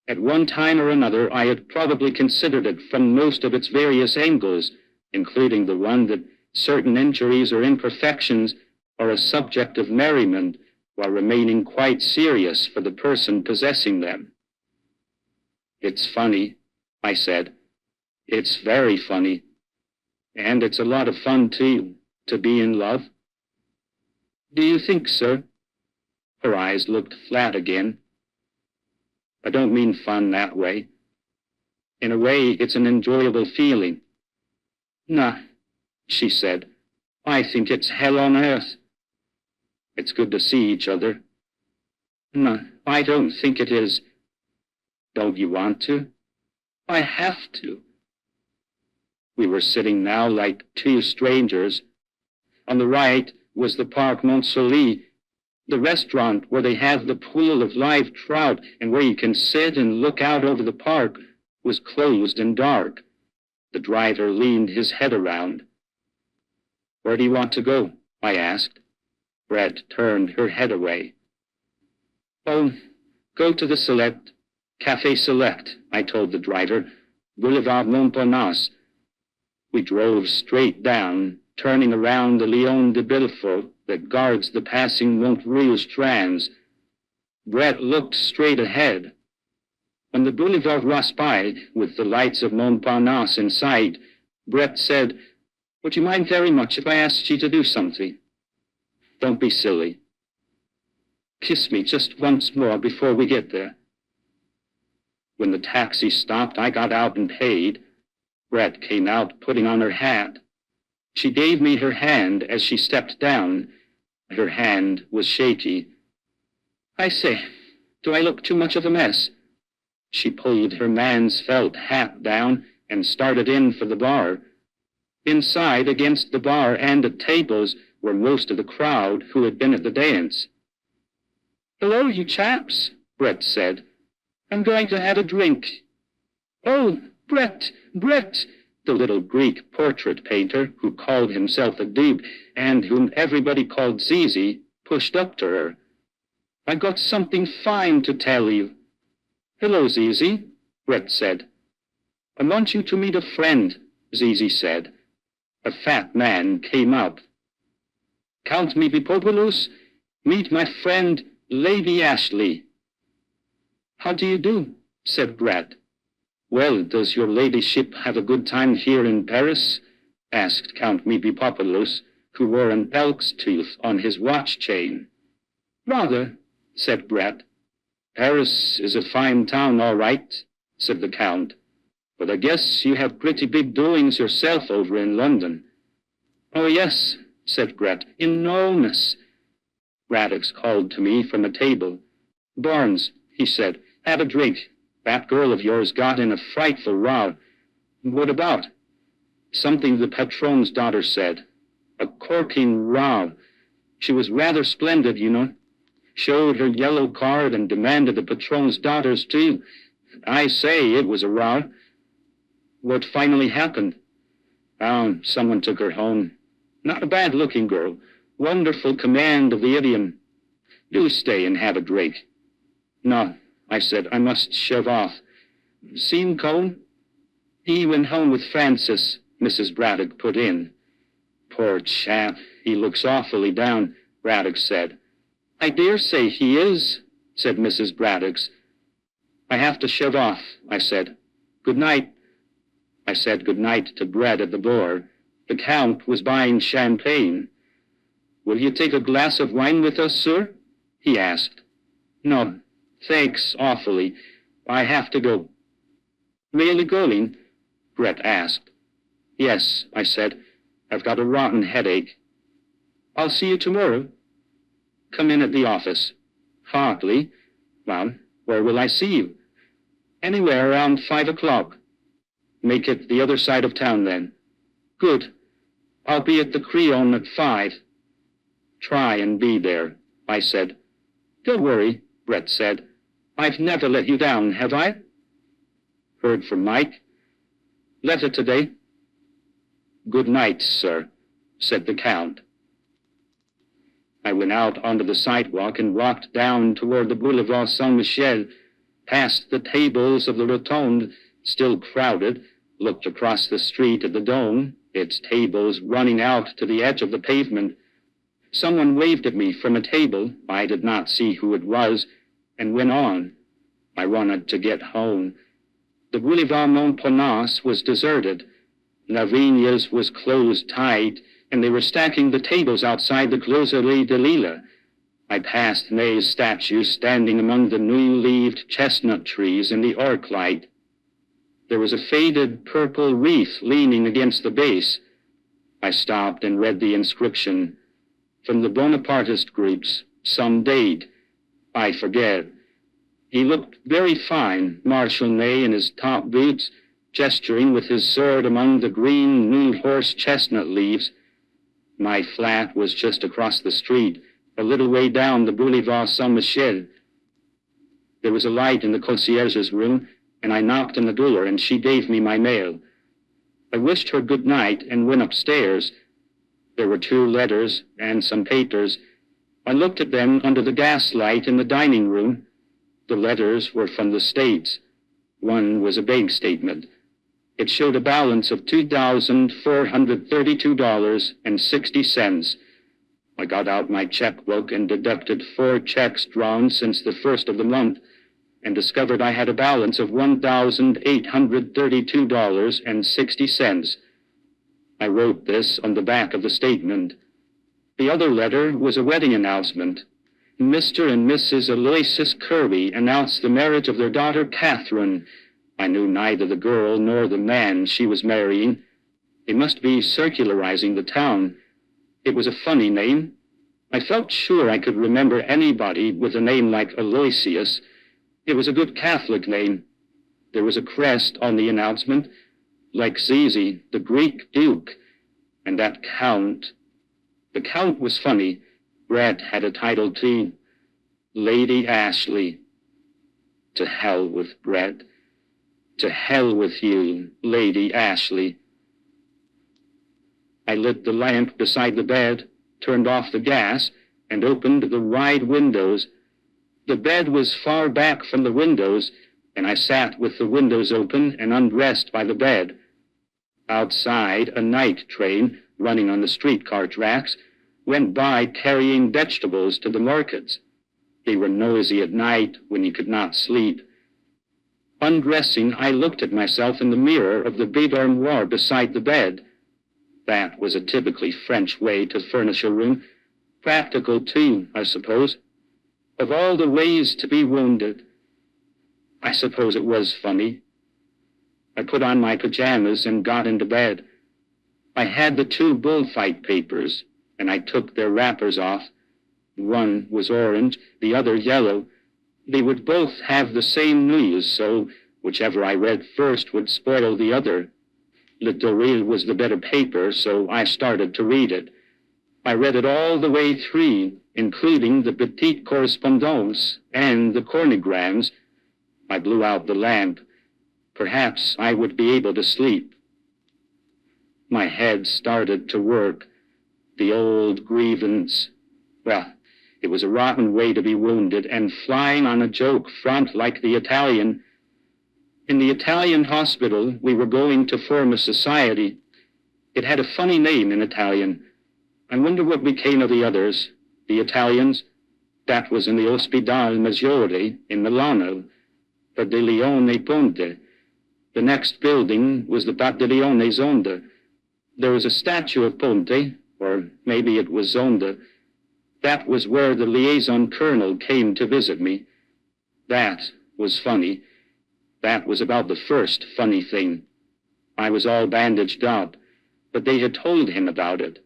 At one time or another, I had probably considered it from most of its various angles, including the one that certain injuries or imperfections are a subject of merriment while remaining quite serious for the person possessing them. "It's funny," I said. "It's very funny. And it's a lot of fun, too, to be in love." "Do you think so?" Her eyes looked flat again. "I don't mean fun that way. In a way, it's an enjoyable feeling." "Nah," she said. "I think it's hell on earth." "It's good to see each other." "No, I don't think it is." "Don't you want to?" "I have to." We were sitting now like two strangers. On the right was the Parc Montsouris. The restaurant where they have the pool of live trout and where you can sit and look out over the park was closed and dark. The driver leaned his head around. Where do you want to go? I asked. Brett turned her head away. Oh, go to the Select, Café Select, I told the driver, Boulevard Montparnasse. We drove straight down, turning around the Lion de Belfort that guards the passing Montreuil strands. Brett looked straight ahead. On the Boulevard Raspail, with the lights of Montparnasse in sight, Brett said, Would you mind very much if I asked you to do something? Don't be silly. Kiss me just once more before we get there. When the taxi stopped, I got out and paid. Brett came out, putting on her hat. She gave me her hand as she stepped down. Her hand was shaky. I say, do I look too much of a mess? She pulled her man's felt hat down and started in for the bar. Inside, against the bar and at tables, were most of the crowd who had been at the dance. Hello, you chaps, Brett said. I'm going to have a drink. Oh, Brett, the little Greek portrait painter, who called himself a dupe and whom everybody called Zizi, pushed up to her. I got something fine to tell you. Hello, Zizi, Brett said. I want you to meet a friend, Zizi said. A fat man came up. Count Mipopoulos, meet my friend Lady Ashley. How do you do? Said Brett. Well, does your ladyship have a good time here in Paris? Asked Count Mipopoulos, who wore an elk's tooth on his watch chain. Rather, said Brett. Paris is a fine town, all right, said the Count. But I guess you have pretty big doings yourself over in London. Oh, yes, said Brett. Enormous. Radix called to me from a table. Barnes, he said, have a drink. That girl of yours got in a frightful row. What about? Something the patron's daughter said. A corking row. She was rather splendid, you know. Showed her yellow card and demanded the patron's daughter's too. I say it was a row. What finally happened? Oh, someone took her home. Not a bad-looking girl. Wonderful command of the idiom. Do stay and have a drink. No, I said, I must shove off. Seen Cone? He went home with Francis, Mrs. Braddock put in. Poor chap, he looks awfully down, Braddock said. I dare say he is, said Mrs. Braddock. I have to shove off, I said. Good night. I said good night to Brett at the door. The Count was buying champagne. Will you take a glass of wine with us, sir? He asked. No, thanks awfully. I have to go. Really going? Brett asked. Yes, I said. I've got a rotten headache. I'll see you tomorrow. Come in at the office. Hardly. Well, where will I see you? Anywhere around 5 o'clock. Make it the other side of town, then. Good. I'll be at the Creon at 5. Try and be there, I said. Don't worry, Brett said. I've never let you down, have I? Heard from Mike? Letter today. Good night, sir, said the Count. I went out onto the sidewalk and walked down toward the Boulevard Saint-Michel, past the tables of the Rotonde, still crowded, looked across the street at the Dome, its tables running out to the edge of the pavement. Someone waved at me from a table. I did not see who it was, and went on. I wanted to get home. The Boulevard Montparnasse was deserted. Lavigne's was closed tight, and they were stacking the tables outside the Closerie de Lille. I passed Ney's statue standing among the new-leaved chestnut trees in the arc light. There was a faded purple wreath leaning against the base. I stopped and read the inscription. From the Bonapartist groups, some date. I forget. He looked very fine, Marshal Ney in his top boots, gesturing with his sword among the green new horse chestnut leaves. My flat was just across the street, a little way down the Boulevard Saint-Michel. There was a light in the concierge's room, and I knocked on the door, and she gave me my mail. I wished her good night and went upstairs. There were 2 letters and some papers. I looked at them under the gaslight in the dining room. The letters were from the States. One was a bank statement. It showed a balance of $2,432.60. I got out my checkbook and deducted 4 checks drawn since the 1st of the month, and discovered I had a balance of $1,832.60. I wrote this on the back of the statement. The other letter was a wedding announcement. Mr. and Mrs. Aloysius Kirby announced the marriage of their daughter Catherine. I knew neither the girl nor the man she was marrying. They must be circularizing the town. It was a funny name. I felt sure I could remember anybody with a name like Aloysius. It was a good Catholic name. There was a crest on the announcement, like Zizi, the Greek duke, and that count. The count was funny. Brett had a title too, Lady Ashley. To hell with Brett. To hell with you, Lady Ashley. I lit the lamp beside the bed, turned off the gas, and opened the wide windows. The bed was far back from the windows, and I sat with the windows open and undressed by the bed. Outside, a night train, running on the streetcar tracks, went by carrying vegetables to the markets. They were noisy at night when you could not sleep. Undressing, I looked at myself in the mirror of the big armoire beside the bed. That was a typically French way to furnish a room. Practical, too, I suppose. Of all the ways to be wounded, I suppose it was funny. I put on my pajamas and got into bed. I had the 2 bullfight papers, and I took their wrappers off. One was orange, the other yellow. They would both have the same news, so whichever I read first would spoil the other. Le Doril was the better paper, so I started to read it. I read it all the way through, including the Petite Correspondance and the cornograms. I blew out the lamp. Perhaps I would be able to sleep. My head started to work. The old grievance. Well, it was a rotten way to be wounded, and flying on a joke front like the Italian. In the Italian hospital, we were going to form a society. It had a funny name in Italian. I wonder what became of the others. The Italians? That was in the Ospedale Maggiore in Milano, the De Leone Ponte. The next building was the Battaglione Zonda. There was a statue of Ponte, or maybe it was Zonda. That was where the liaison colonel came to visit me. That was funny. That was about the first funny thing. I was all bandaged up, but they had told him about it.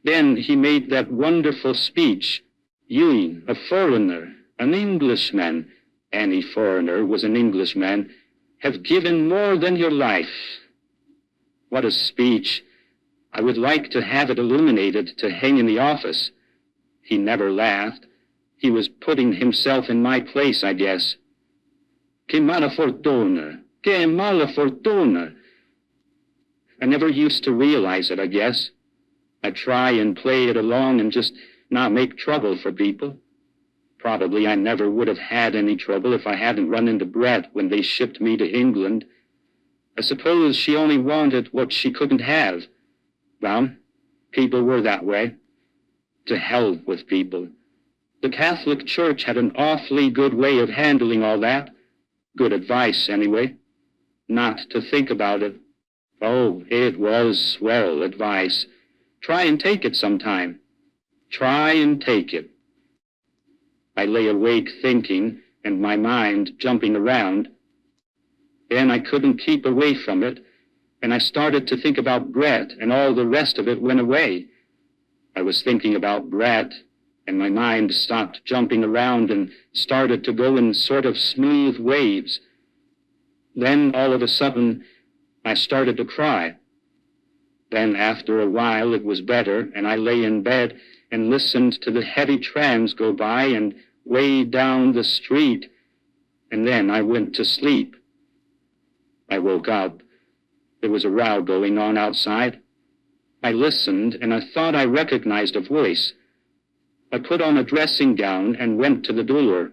Then he made that wonderful speech. You, a foreigner, an Englishman, any foreigner was an Englishman, have given more than your life. What a speech. I would like to have it illuminated to hang in the office. He never laughed. He was putting himself in my place, I guess. Che mala fortuna, che mala fortuna. I never used to realize it, I guess. I try and play it along and just not make trouble for people. Probably I never would have had any trouble if I hadn't run into Brett when they shipped me to England. I suppose she only wanted what she couldn't have. Well, people were that way. To hell with people. The Catholic Church had an awfully good way of handling all that. Good advice, anyway. Not to think about it. Oh, it was swell advice. Try and take it sometime. Try and take it. I lay awake thinking, and my mind jumping around. Then I couldn't keep away from it, and I started to think about Brett, and all the rest of it went away. I was thinking about Brett, and my mind stopped jumping around and started to go in sort of smooth waves. Then, all of a sudden, I started to cry. Then after a while it was better, and I lay in bed and listened to the heavy trams go by and way down the street, and then I went to sleep. I woke up. There was a row going on outside. I listened, and I thought I recognized a voice. I put on a dressing gown and went to the door.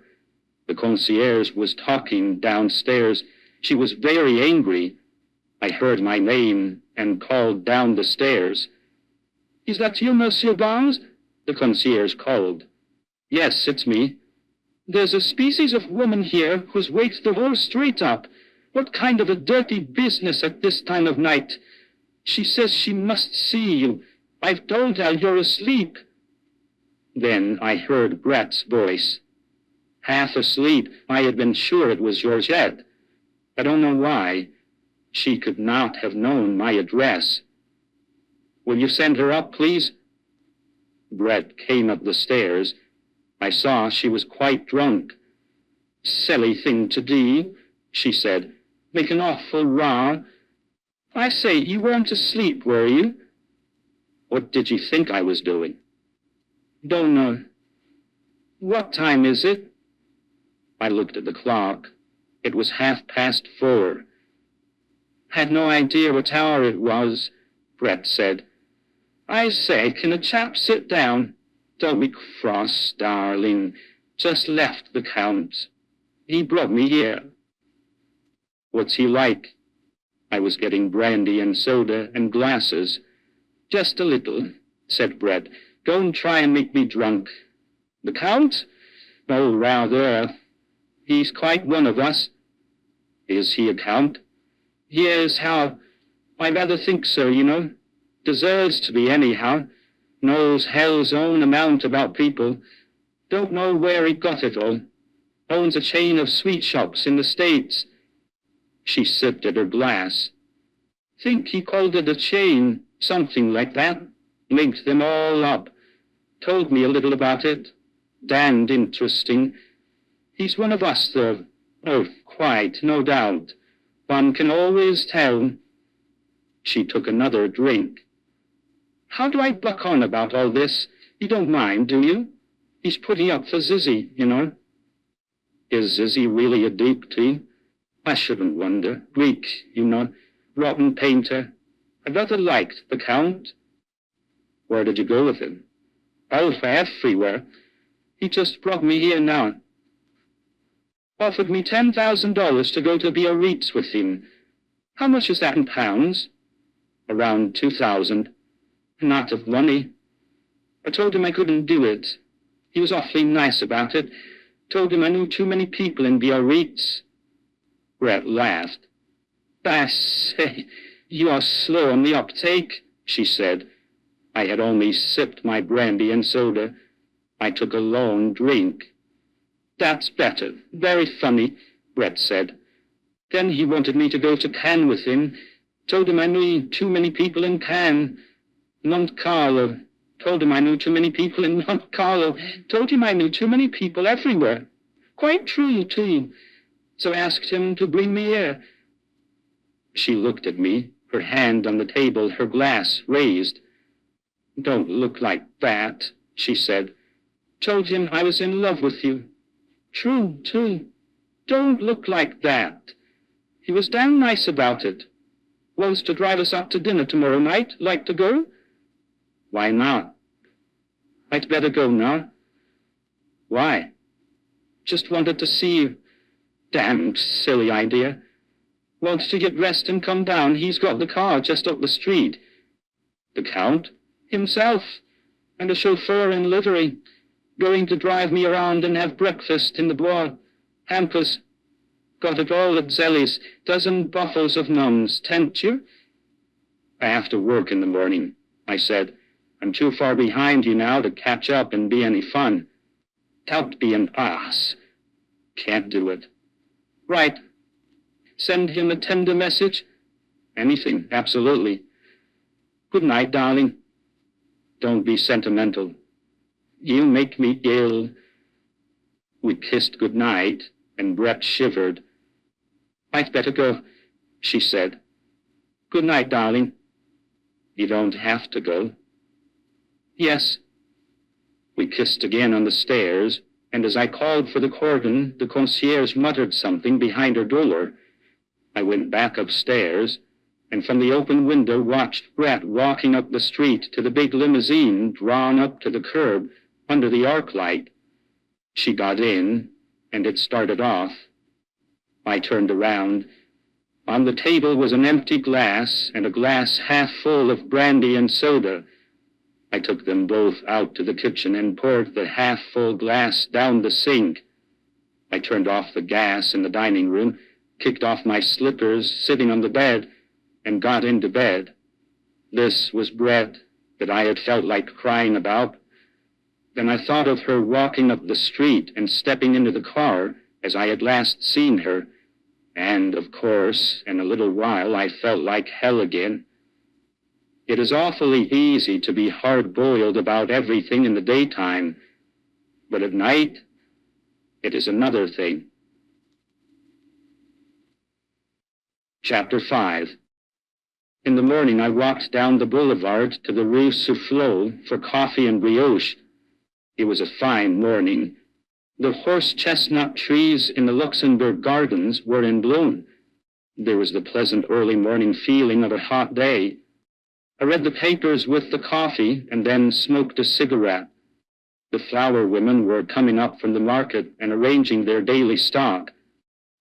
The concierge was talking downstairs. She was very angry. I heard my name and called down the stairs. "Is that you, Monsieur Barnes?" the concierge called. "Yes, it's me." "There's a species of woman here who's waked the whole street up. What kind of a dirty business at this time of night? She says she must see you. I've told her you're asleep." Then I heard Brett's voice. Half asleep, I had been sure it was Georgette. I don't know why. She could not have known my address. "Will you send her up, please?" Brett came up the stairs. I saw she was quite drunk. "Silly thing to do," she said. "Make an awful row. I say, you weren't asleep, were you?" "What did you think I was doing?" "Don't know." "What time is it?" I looked at the clock. It was 4:30. "Had no idea what hour it was," Brett said. "I say, can a chap sit down? Don't be cross, darling. Just left the Count. He brought me here." "What's he like?" I was getting brandy and soda and glasses. "Just a little," said Brett. "Don't try and make me drunk." "The Count? Oh, rather. He's quite one of us." "Is he a Count?" "Yes, how? I rather think so, you know. Deserves to be anyhow. Knows hell's own amount about people. Don't know where he got it all. Owns a chain of sweet shops in the States." She sipped at her glass. "Think he called it a chain, something like that. Linked them all up. Told me a little about it. Damned interesting. He's one of us, though. Oh, quite, no doubt. One can always tell." She took another drink. "How do I buck on about all this? You don't mind, do you? He's putting up for Zizzy, you know." "Is Zizzy really a dupe to you?" "I shouldn't wonder. Greek, you know. Rotten painter. I rather liked the Count." "Where did you go with him?" "Oh, everywhere. He just brought me here now. Offered me $10,000 to go to Biarritz with him. How much is that in pounds?" "Around 2,000. "Not of money." I told him I couldn't do it. He was awfully nice about it. Told him I knew too many people in Biarritz. Brett laughed. "I say, you are slow on the uptake," she said. I had only sipped my brandy and soda. I took a long drink. "That's better. Very funny," Brett said. Then he wanted me to go to Cannes with him. Told him I knew too many people in Cannes. Monte Carlo. Told him I knew too many people in Monte Carlo. Told him I knew too many people everywhere. Quite true, too. So I asked him to bring me here." She looked at me, her hand on the table, her glass raised. "Don't look like that," she said. "Told him I was in love with you." "True, too. Don't look like that. He was damn nice about it. Wants to drive us out to dinner tomorrow night. Like to go?" "Why not?" "I'd better go now." "Why?" "Just wanted to see you. Damned silly idea. Wants to get dressed and come down. He's got the car just up the street." "The Count?" "Himself. And a chauffeur in livery. Going to drive me around and have breakfast in the Bois. Hampers. Got it all at Zelly's. Dozen bottles of Nuns. Tempt you?" "I have to work in the morning," I said. "I'm too far behind you now to catch up and be any fun. Don't be an ass." "Can't do it." "Right. Send him a tender message?" "Anything, absolutely." "Good night, darling." "Don't be sentimental." "You make me ill." We kissed good night, and Brett shivered. "I'd better go," she said. "Good night, darling." You don't have to go. Yes. We kissed again on the stairs, and as I called for the cordon, the concierge muttered something behind her door. I went back upstairs, and from the open window watched Brett walking up the street to the big limousine drawn up to the curb under the arc light. She got in, and it started off. I turned around. On the table was an empty glass and a glass half full of brandy and soda. I took them both out to the kitchen and poured the half-full glass down the sink. I turned off the gas in the dining room, kicked off my slippers sitting on the bed, and got into bed. This was Brett that I had felt like crying about. Then I thought of her walking up the street and stepping into the car as I had last seen her, and, of course, in a little while I felt like hell again. It is awfully easy to be hard-boiled about everything in the daytime, but at night, it is another thing. Chapter 5. In the morning I walked down the boulevard to the Rue Soufflot for coffee and brioche. It was a fine morning. The horse-chestnut trees in the Luxembourg Gardens were in bloom. There was the pleasant early morning feeling of a hot day. I read the papers with the coffee and then smoked a cigarette. The flower women were coming up from the market and arranging their daily stock.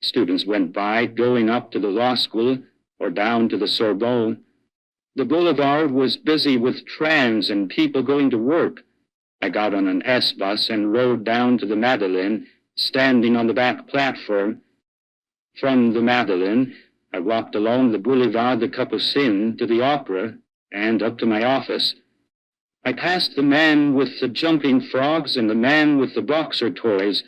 Students went by, going up to the law school or down to the Sorbonne. The boulevard was busy with trams and people going to work. I got on an S-bus and rode down to the Madeleine, standing on the back platform. From the Madeleine, I walked along the Boulevard de Capucines to the Opera and up to my office. I passed the man with the jumping frogs and the man with the boxer toys.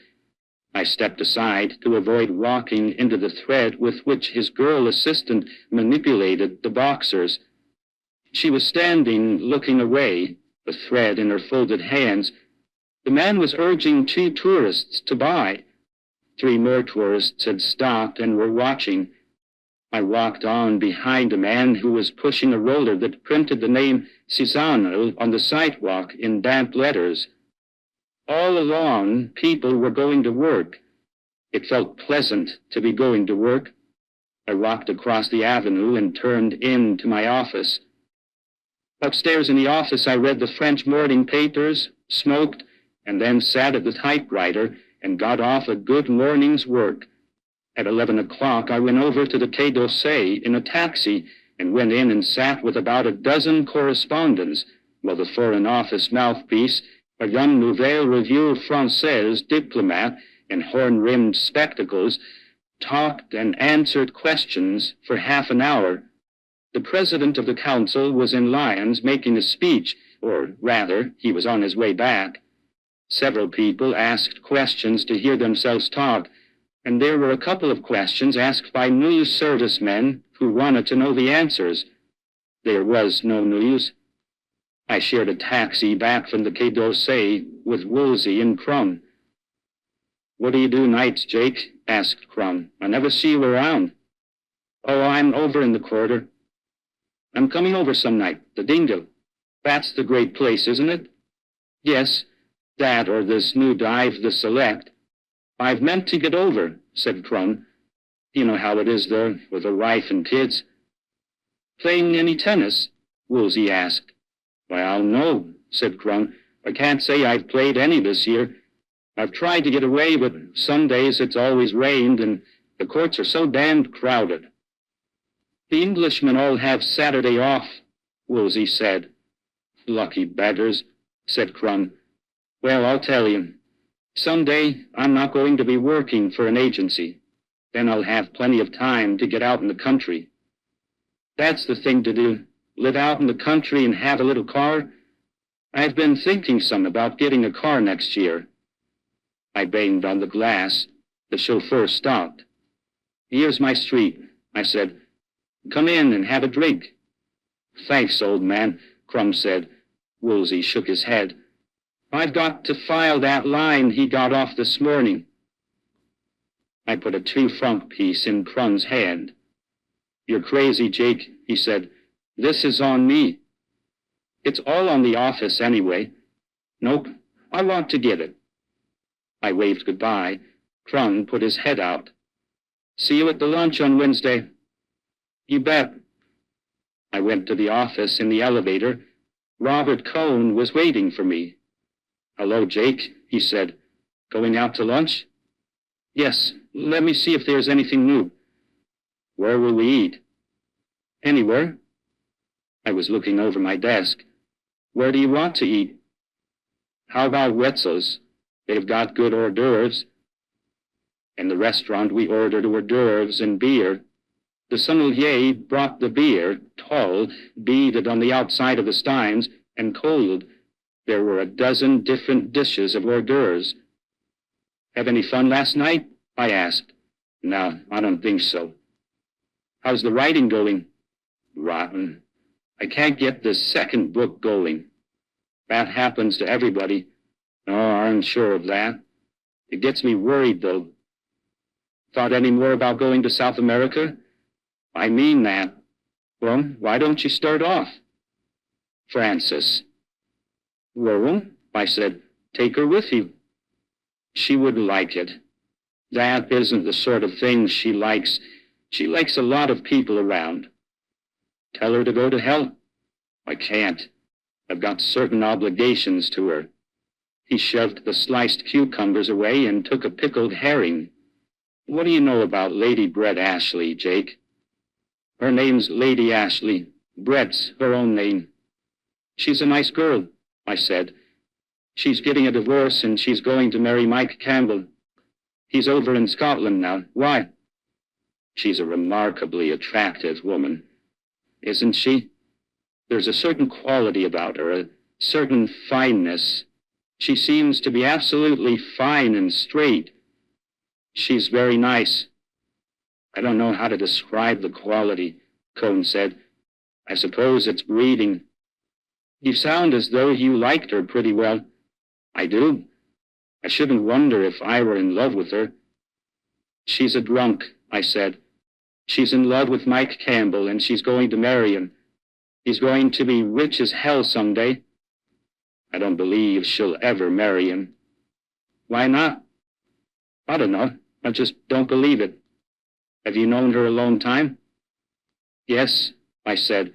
I stepped aside to avoid walking into the thread with which his girl assistant manipulated the boxers. She was standing looking away, the thread in her folded hands. The man was urging 2 tourists to buy. 3 more tourists had stopped and were watching. I walked on behind a man who was pushing a roller that printed the name Cisano on the sidewalk in damp letters. All along, people were going to work. It felt pleasant to be going to work. I walked across the avenue and turned into my office. Upstairs in the office, I read the French morning papers, smoked, and then sat at the typewriter and got off a good morning's work. At 11 o'clock, I went over to the Quai d'Orsay in a taxi and went in and sat with about a dozen correspondents, while the Foreign Office mouthpiece, a young Nouvelle Revue Française diplomat in horn-rimmed spectacles, talked and answered questions for half an hour. The president of the council was in Lyons making a speech, or rather, he was on his way back. Several people asked questions to hear themselves talk, and there were a couple of questions asked by news servicemen who wanted to know the answers. There was no news. I shared a taxi back from the Quai d'Orsay with Woolsey and Crum. "What do you do nights, Jake?" asked Crum. "I never see you around." "Oh, I'm over in the quarter." "I'm coming over some night, the Dingle. That's the great place, isn't it?" "Yes, that or this new dive, the Select." "I've meant to get over," said Crum. "You know how it is there, with a wife and kids." "Playing any tennis?" Woolsey asked. "Well, no," said Crum. "I can't say I've played any this year. I've tried to get away, but some days it's always rained, and the courts are so damned crowded." "The Englishmen all have Saturday off," Woolsey said. "Lucky beggars," said Crum. "Well, I'll tell you. Someday I'm not going to be working for an agency. Then I'll have plenty of time to get out in the country." "That's the thing to do. Live out in the country and have a little car. I've been thinking some about getting a car next year." I banged on the glass. The chauffeur stopped. "Here's my street," I said. "Come in and have a drink." "Thanks, old man," Crum said. Woolsey shook his head. "I've got to file that line he got off this morning." I put a 2-franc piece in Crum's hand. "You're crazy, Jake," he said. "This is on me. It's all on the office anyway. Nope, I want to get it. I waved goodbye. Krung put his head out. See you at the lunch on Wednesday. You bet. I went to the office in the elevator. Robert Cohn was waiting for me. Hello, Jake, he said. Going out to lunch? Yes, let me see if there's anything new. Where will we eat? Anywhere. I was looking over my desk. Where do you want to eat? How about Wetzel's? They've got good hors d'oeuvres. In the restaurant we ordered hors d'oeuvres and beer. The sommelier brought the beer, tall, beaded on the outside of the steins, and cold. There were a dozen different dishes of hors d'oeuvres. Have any fun last night? I asked. No, I don't think so. How's the writing going? Rotten. I can't get the second book going. That happens to everybody. Oh, I'm sure of that. It gets me worried, though. Thought any more about going to South America? I mean that. Well, why don't you start off? Frances. Well, I said, take her with you. She wouldn't like it. That isn't the sort of thing she likes. She likes a lot of people around. Tell her to go to hell? I can't. I've got certain obligations to her. He shoved the sliced cucumbers away and took a pickled herring. What do you know about Lady Brett Ashley, Jake? Her name's Lady Ashley. Brett's her own name. She's a nice girl, I said. She's getting a divorce and she's going to marry Mike Campbell. He's over in Scotland now. Why? She's a remarkably attractive woman, isn't she? There's a certain quality about her, a certain fineness. She seems to be absolutely fine and straight. She's very nice. I don't know how to describe the quality, Cohn said. I suppose it's breeding. You sound as though you liked her pretty well. I do. I shouldn't wonder if I were in love with her. She's a drunk, I said. She's in love with Mike Campbell, and she's going to marry him. He's going to be rich as hell someday. I don't believe she'll ever marry him. Why not? I don't know. I just don't believe it. Have you known her a long time? Yes, I said.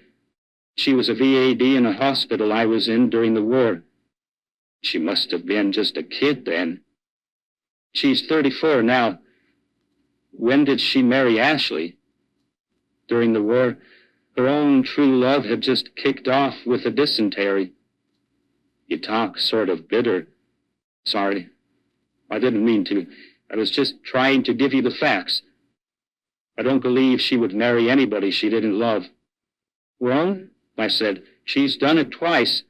She was a VAD in a hospital I was in during the war. She must have been just a kid then. She's 34 now. When did she marry Ashley? During the war, her own true love had just kicked off with a dysentery. You talk sort of bitter. Sorry. I didn't mean to. I was just trying to give you the facts. I don't believe she would marry anybody she didn't love. Well, I said, she's done it twice.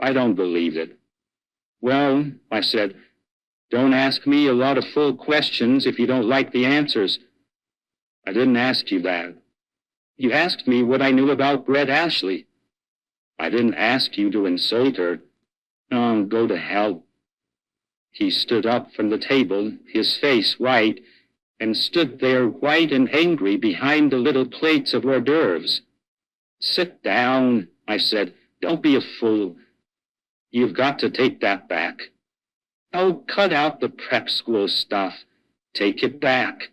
I don't believe it. Well, I said, don't ask me a lot of full questions if you don't like the answers. I didn't ask you that. You asked me what I knew about Brett Ashley. I didn't ask you to insult her. Oh, go to hell. He stood up from the table, his face white, and stood there white and angry behind the little plates of hors d'oeuvres. Sit down, I said. Don't be a fool. You've got to take that back. Oh, cut out the prep school stuff. Take it back.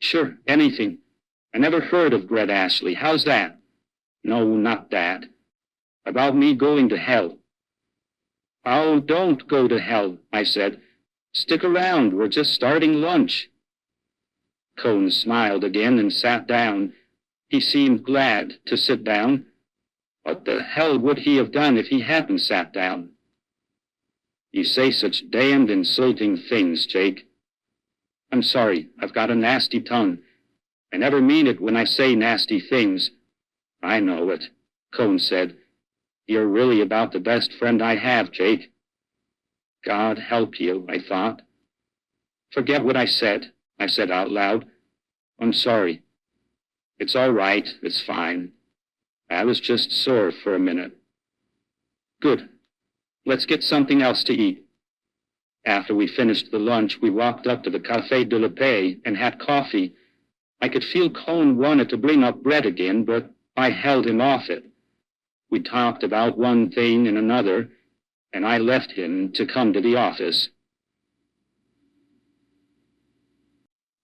Sure, anything. I never heard of Brett Ashley. How's that? No, not that. About me going to hell. Oh, don't go to hell, I said. Stick around. We're just starting lunch. Cohn smiled again and sat down. He seemed glad to sit down. What the hell would he have done if he hadn't sat down? You say such damned insulting things, Jake. I'm sorry. I've got a nasty tongue. I never mean it when I say nasty things. I know it, Cohn said. You're really about the best friend I have, Jake. God help you, I thought. Forget what I said out loud. I'm sorry. It's all right. It's fine. I was just sore for a minute. Good. Let's get something else to eat. After we finished the lunch, we walked up to the Café de la Paix and had coffee. I could feel Cohn wanted to bring up Brett again, but I held him off it. We talked about one thing and another, and I left him to come to the office.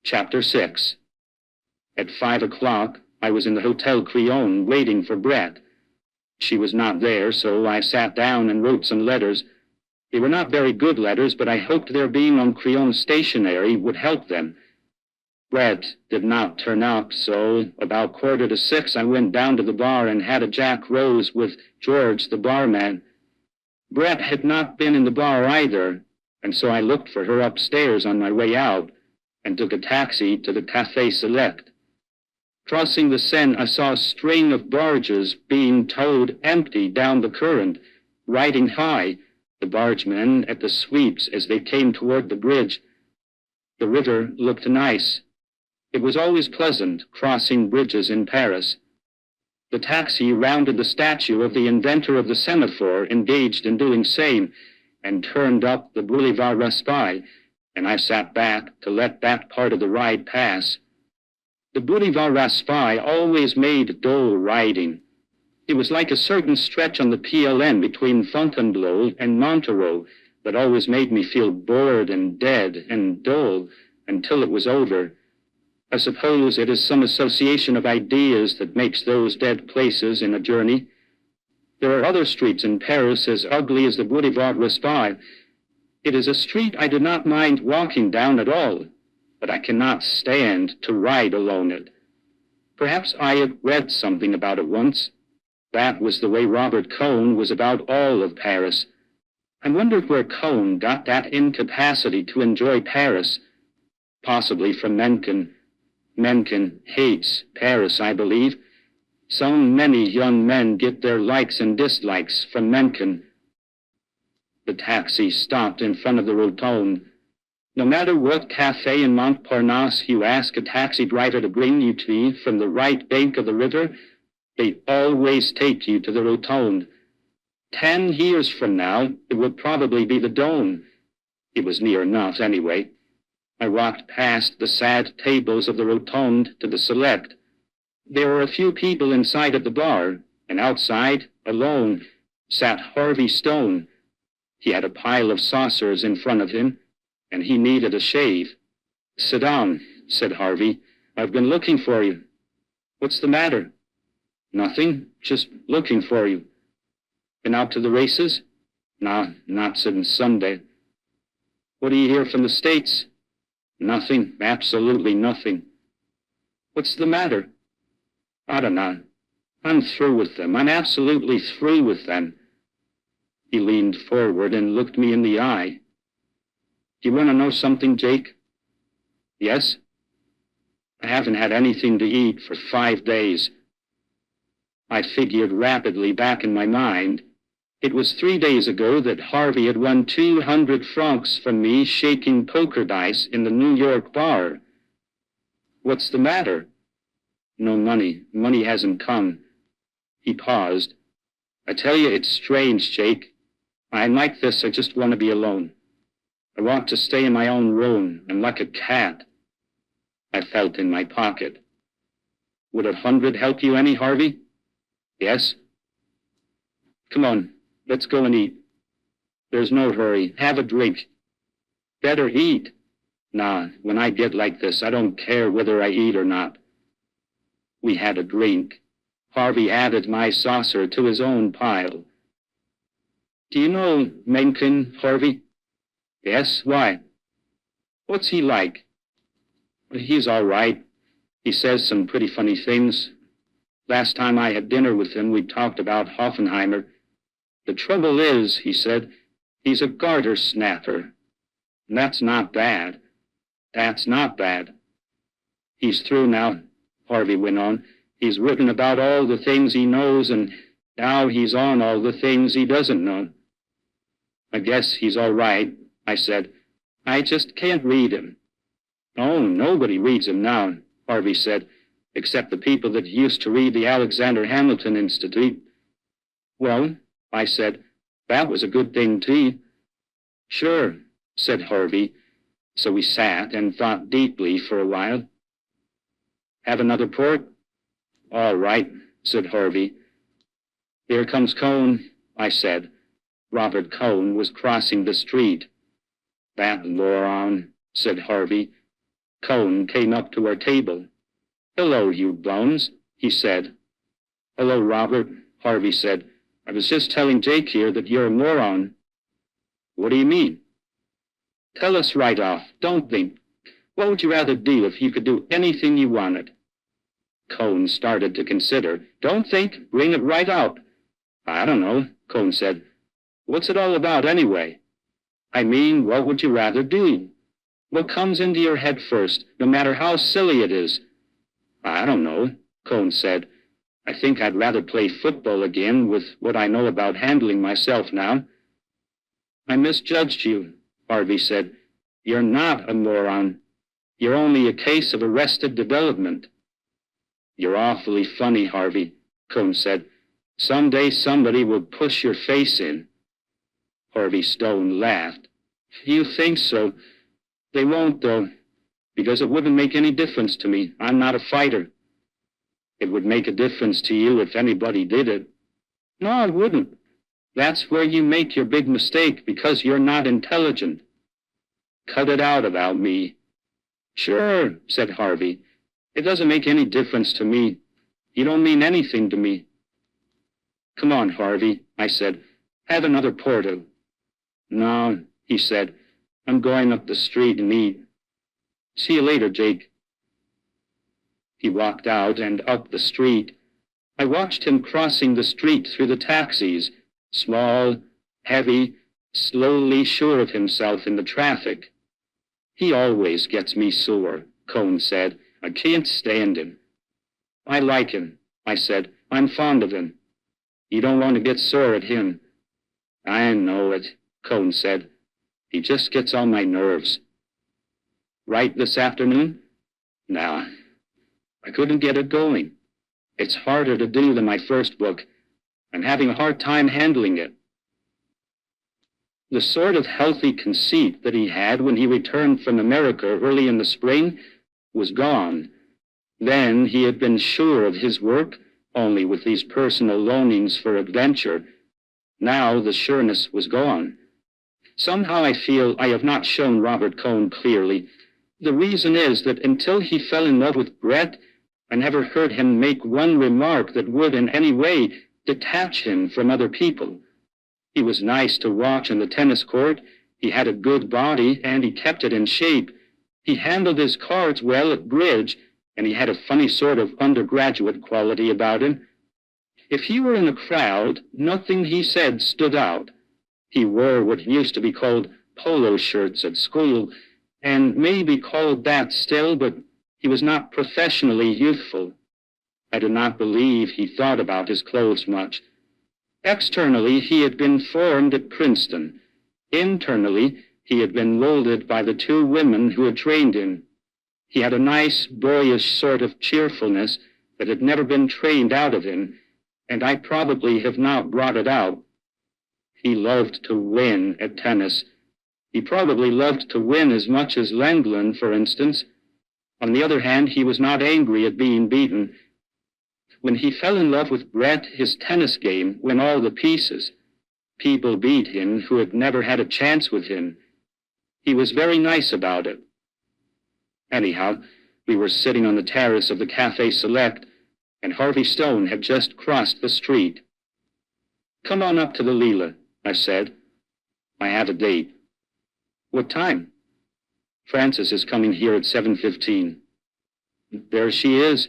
Chapter 6. At 5 o'clock, I was in the Hotel Crillon waiting for Brett. She was not there, so I sat down and wrote some letters. They were not very good letters, but I hoped their being on Crillon stationery would help them. Brett did not turn up, so about 5:45 I went down to the bar and had a Jack Rose with George, the barman. Brett had not been in the bar either, and so I looked for her upstairs on my way out and took a taxi to the Café Select. Crossing the Seine, I saw a string of barges being towed empty down the current, riding high, the bargemen at the sweeps as they came toward the bridge. The river looked nice. It was always pleasant crossing bridges in Paris. The taxi rounded the statue of the inventor of the semaphore engaged in doing same and turned up the Boulevard Raspail, and I sat back to let that part of the ride pass. The Boulevard Raspail always made dull riding. It was like a certain stretch on the PLN between Fontainebleau and Montereau that always made me feel bored and dead and dull until it was over. I suppose it is some association of ideas that makes those dead places in a journey. There are other streets in Paris as ugly as the Boulevard Raspail. It is a street I do not mind walking down at all, but I cannot stand to ride alone it. Perhaps I had read something about it once. That was the way Robert Cohn was about all of Paris. I wondered where Cohn got that incapacity to enjoy Paris. Possibly from Mencken. Mencken hates Paris, I believe. So many young men get their likes and dislikes from Mencken. The taxi stopped in front of the Rotonde. No matter what cafe in Montparnasse you ask a taxi driver to bring you to from the right bank of the river, they always take you to the Rotonde. 10 years from now, it would probably be the Dome. It was near enough anyway. I walked past the sad tables of the Rotonde to the Select. There were a few people inside at the bar, and outside, alone, sat Harvey Stone. He had a pile of saucers in front of him, and he needed a shave. "Sit down," said Harvey. "I've been looking for you." "What's the matter?" "Nothing, just looking for you." "Been out to the races?" "Nah, not since Sunday." "What do you hear from the States?" "Nothing, absolutely nothing." "What's the matter?" "I don't know. I'm through with them. I'm absolutely through with them." He leaned forward and looked me in the eye. "Do you want to know something, Jake?" "Yes." "I haven't had anything to eat for 5 days. I figured rapidly back in my mind. It was 3 days ago that Harvey had won 200 francs from me shaking poker dice in the New York bar. "What's the matter?" "No money. Money hasn't come." He paused. "I tell you, it's strange, Jake. I'm like this. I just want to be alone. I want to stay in my own room and like a cat." I felt in my pocket. "Would 100 help you any, Harvey?" "Yes." "Come on. Let's go and eat." "There's no hurry. Have a drink." "Better eat." "Nah, when I get like this, I don't care whether I eat or not." We had a drink. Harvey added my saucer to his own pile. "Do you know Mencken, Harvey?" "Yes, why?" "What's he like?" "He's all right. He says some pretty funny things. Last time I had dinner with him, we talked about Hoffenheimer. 'The trouble is,' he said, 'he's a garter snapper.' And that's not bad. That's not bad." "He's through now," Harvey went on. "He's written about all the things he knows, and now he's on all the things he doesn't know." "I guess he's all right," I said. "I just can't read him." "Oh, nobody reads him now," Harvey said, "except the people that used to read the Alexander Hamilton Institute." "Well," I said, "that was a good thing, too." "Sure," said Harvey. So we sat and thought deeply for a while. "Have another port?" "All right," said Harvey. Here comes Cone, I said. Robert Cone was crossing the street. That moron, said Harvey. Cone came up to our table. Hello, you Bones, he said. Hello, Robert, Harvey said. I was just telling Jake here that you're a moron. What do you mean? Tell us right off. Don't think. What would you rather do if you could do anything you wanted? Cone started to consider. Don't think. Bring it right out. I don't know, Cone said. What's it all about anyway? I mean, what would you rather do? What comes into your head first, no matter how silly it is? I don't know, Cone said. I think I'd rather play football again with what I know about handling myself now. I misjudged you, Harvey said. You're not a moron. You're only a case of arrested development. You're awfully funny, Harvey, Cone said. Someday somebody will push your face in. Harvey Stone laughed. You think so? They won't, though, because it wouldn't make any difference to me. I'm not a fighter. It would make a difference to you if anybody did it. No, it wouldn't. That's where you make your big mistake, because you're not intelligent. Cut it out about me. Sure, said Harvey. It doesn't make any difference to me. You don't mean anything to me. Come on, Harvey, I said. Have another porto. No, he said. I'm going up the street and eat. See you later, Jake. He walked out and up the street. I watched him crossing the street through the taxis, small, heavy, slowly sure of himself in the traffic. He always gets me sore, Cone said. I can't stand him. I like him, I said. I'm fond of him. You don't want to get sore at him. I know it, Cone said. He just gets on my nerves. Write this afternoon? Nah, I couldn't get it going. It's harder to do than my first book. I'm having a hard time handling it. The sort of healthy conceit that he had when he returned from America early in the spring was gone. Then he had been sure of his work, only with these personal longings for adventure. Now the sureness was gone. Somehow I feel I have not shown Robert Cone clearly. The reason is that until he fell in love with Brett, I never heard him make one remark that would in any way detach him from other people. He was nice to watch on the tennis court. He had a good body, and he kept it in shape. He handled his cards well at bridge, and he had a funny sort of undergraduate quality about him. If he were in a crowd, nothing he said stood out. He wore what used to be called polo shirts at school, and may be called that still, but he was not professionally youthful. I do not believe he thought about his clothes much. Externally, he had been formed at Princeton. Internally, he had been molded by the two women who had trained him. He had a nice, boyish sort of cheerfulness that had never been trained out of him, and I probably have not brought it out. He loved to win at tennis. He probably loved to win as much as Lenglen, for instance. On the other hand, he was not angry at being beaten. When he fell in love with Brett, his tennis game went all to pieces. People beat him who had never had a chance with him. He was very nice about it. Anyhow, we were sitting on the terrace of the Café Select, and Harvey Stone had just crossed the street. Come on up to the Leela, I said. I have a date. What time? Frances is coming here at 7:15. There she is.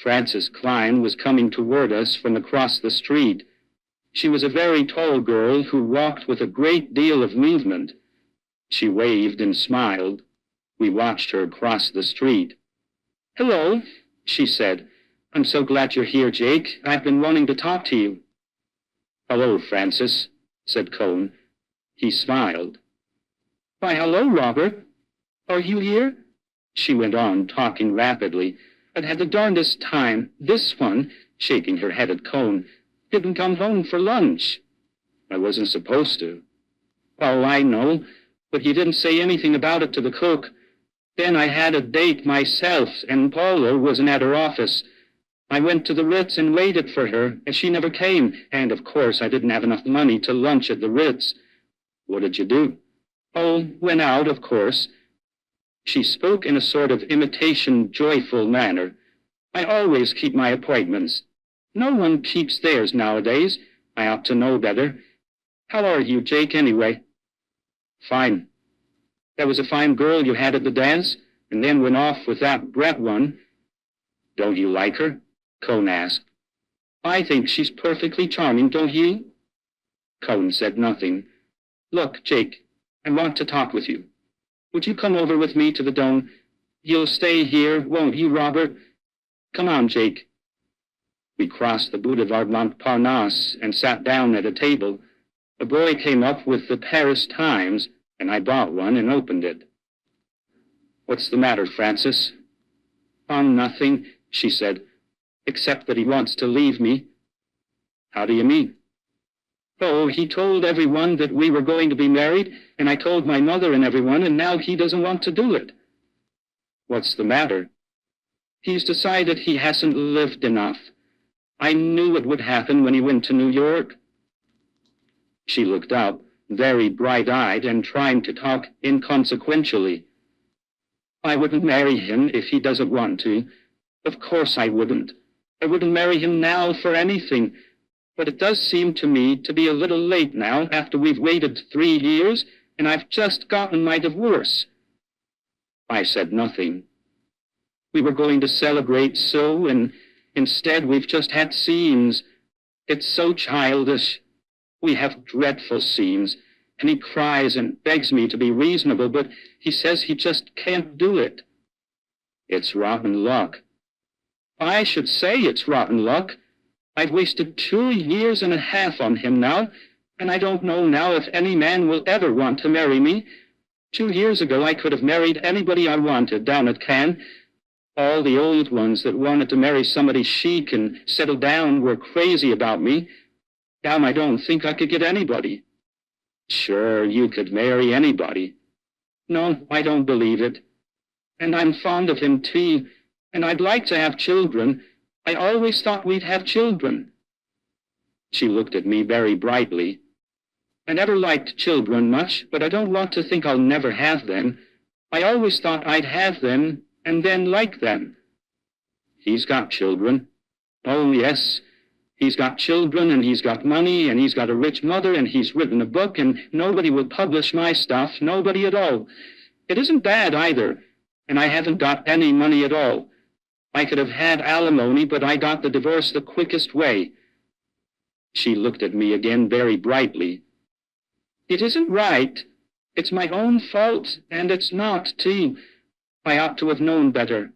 Frances Klein was coming toward us from across the street. She was a very tall girl who walked with a great deal of movement. She waved and smiled. We watched her cross the street. Hello, she said. I'm so glad you're here, Jake. I've been wanting to talk to you. Hello, Frances, said Cone. He smiled. Why, hello, Robert. Are you here? She went on, talking rapidly. I've had the darndest time. This one, shaking her head at Cone, didn't come home for lunch. I wasn't supposed to. Oh, I know, but you didn't say anything about it to the cook. Then I had a date myself, and Paula wasn't at her office. I went to the Ritz and waited for her, and she never came, and of course I didn't have enough money to lunch at the Ritz. What did you do? Oh, went out, of course. She spoke in a sort of imitation, joyful manner. I always keep my appointments. No one keeps theirs nowadays. I ought to know better. How are you, Jake, anyway? Fine. That was a fine girl you had at the dance, and then went off with that Brett one. Don't you like her? Cone asked. I think she's perfectly charming, don't you? Cone said nothing. Look, Jake, I want to talk with you. Would you come over with me to the Dome? You'll stay here, won't you, Robert? Come on, Jake. We crossed the Boulevard Montparnasse and sat down at a table. A boy came up with the Paris Times, and I bought one and opened it. What's the matter, Francis? Oh, nothing, she said, except that he wants to leave me. How do you mean? Oh, he told everyone that we were going to be married, and I told my mother and everyone, and now he doesn't want to do it. What's the matter? He's decided he hasn't lived enough. I knew it would happen when he went to New York. She looked up, very bright-eyed and trying to talk inconsequentially. I wouldn't marry him if he doesn't want to. Of course I wouldn't. I wouldn't marry him now for anything. But it does seem to me to be a little late now after we've waited 3 years, and I've just gotten my divorce. I said nothing. We were going to celebrate so, and instead we've just had scenes. It's so childish. We have dreadful scenes, and he cries and begs me to be reasonable, but he says he just can't do it. It's rotten luck. I should say it's rotten luck. I've wasted 2 years and a half on him now, and I don't know now if any man will ever want to marry me. 2 years ago I could have married anybody I wanted down at Cannes. All the old ones that wanted to marry somebody chic and settle down were crazy about me. Now I don't think I could get anybody. Sure, you could marry anybody. No, I don't believe it. And I'm fond of him too, and I'd like to have children. I always thought we'd have children. She looked at me very brightly. I never liked children much, but I don't want to think I'll never have them. I always thought I'd have them and then like them. He's got children. Oh, yes. He's got children, and he's got money, and he's got a rich mother, and he's written a book, and nobody will publish my stuff, nobody at all. It isn't bad either, and I haven't got any money at all. I could have had alimony, but I got the divorce the quickest way. She looked at me again very brightly. It isn't right. It's my own fault, and it's not, too. I ought to have known better.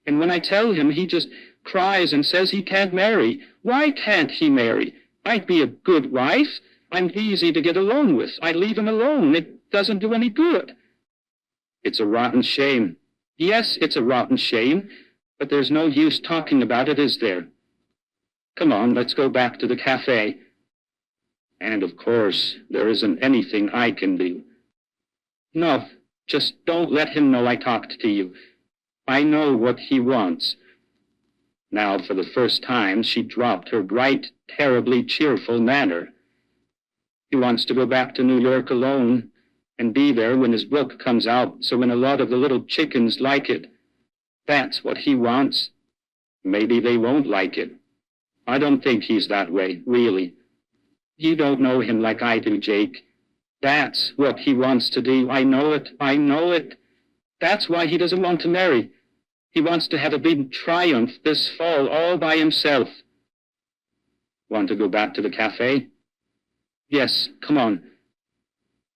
And when I tell him, he just cries and says he can't marry. Why can't he marry? I'd be a good wife. I'm easy to get along with. I leave him alone. It doesn't do any good. It's a rotten shame. Yes, it's a rotten shame. But there's no use talking about it, is there? Come on, let's go back to the cafe. And of course, there isn't anything I can do. No, just don't let him know I talked to you. I know what he wants. Now, for the first time, she dropped her bright, terribly cheerful manner. He wants to go back to New York alone and be there when his book comes out, so when a lot of the little chickens like it. That's what he wants. Maybe they won't like it. I don't think he's that way, really. You don't know him like I do, Jake. That's what he wants to do. I know it. I know it. That's why he doesn't want to marry. He wants to have a big triumph this fall all by himself. Want to go back to the cafe? Yes, come on.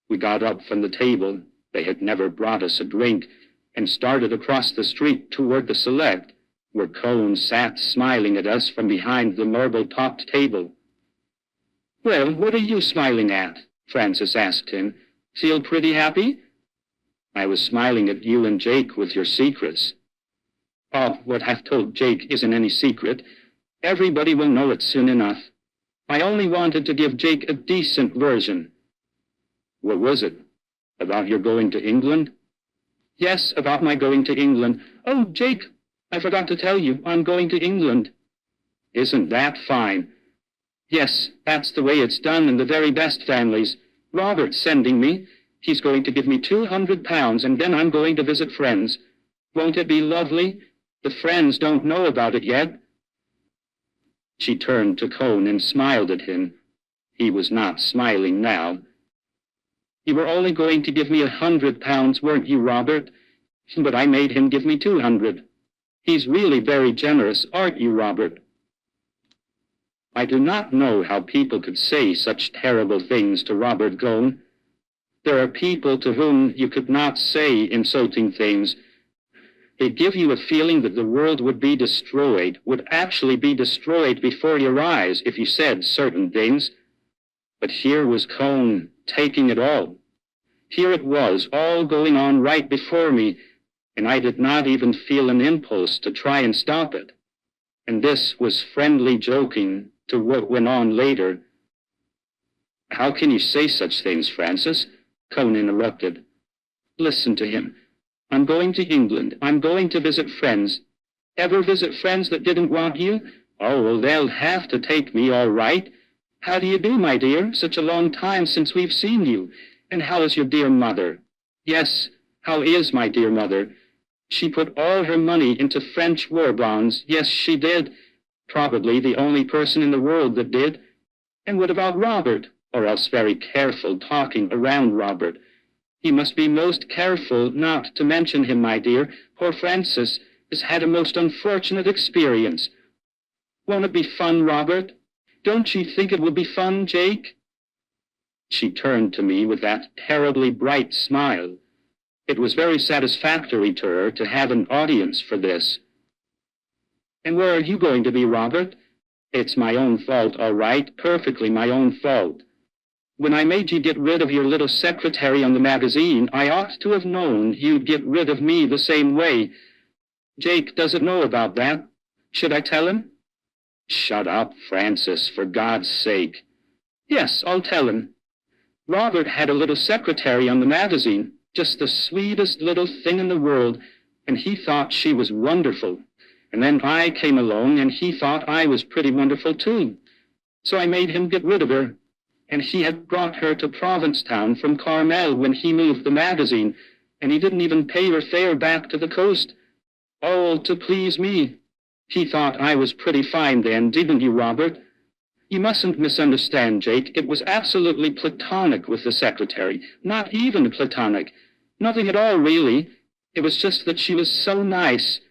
We got up from the table. They had never brought us a drink, and started across the street toward the Select, where Cone sat smiling at us from behind the marble-topped table. Well, what are you smiling at? Francis asked him. Feel pretty happy? I was smiling at you and Jake with your secrets. Oh, what I've told Jake isn't any secret. Everybody will know it soon enough. I only wanted to give Jake a decent version. What was it? About your going to England? Yes, about my going to England. Oh, Jake, I forgot to tell you, I'm going to England. Isn't that fine? Yes, that's the way it's done in the very best families. Robert's sending me. He's going to give me £200, and then I'm going to visit friends. Won't it be lovely? The friends don't know about it yet." She turned to Cone and smiled at him. He was not smiling now. "You were only going to give me £100, weren't you, Robert? But I made him give me 200. He's really very generous, aren't you, Robert?" I do not know how people could say such terrible things to Robert Cone. There are people to whom you could not say insulting things. They give you a feeling that the world would be destroyed, would actually be destroyed before your eyes if you said certain things. But here was Cone taking it all. Here it was, all going on right before me, and I did not even feel an impulse to try and stop it. And this was friendly joking to what went on later. "How can you say such things, Francis?" Cone interrupted. "Listen to him. I'm going to England. I'm going to visit friends. Ever visit friends that didn't want you? Oh, well, they'll have to take me, all right. How do you do, my dear? Such a long time since we've seen you. And how is your dear mother?" "Yes, how is my dear mother? She put all her money into French war bonds. Yes, she did. Probably the only person in the world that did. And what about Robert? Or else very careful talking around Robert. You must be most careful not to mention him, my dear. Poor Francis has had a most unfortunate experience. Won't it be fun, Robert? Don't you think it will be fun, Jake?" She turned to me with that terribly bright smile. It was very satisfactory to her to have an audience for this. "And where are you going to be, Robert?" "It's my own fault, all right, perfectly my own fault. When I made you get rid of your little secretary on the magazine, I ought to have known you'd get rid of me the same way. Jake doesn't know about that. Should I tell him?" "Shut up, Francis, for God's sake." "Yes, I'll tell him. Robert had a little secretary on the magazine, just the sweetest little thing in the world, and he thought she was wonderful. And then I came along, and he thought I was pretty wonderful, too. So I made him get rid of her. And he had brought her to Provincetown from Carmel when he moved the magazine, and he didn't even pay her fare back to the coast. All to please me. He thought I was pretty fine then, didn't you, Robert? You mustn't misunderstand, Jake. It was absolutely platonic with the secretary. Not even platonic. Nothing at all, really. It was just that she was so nice,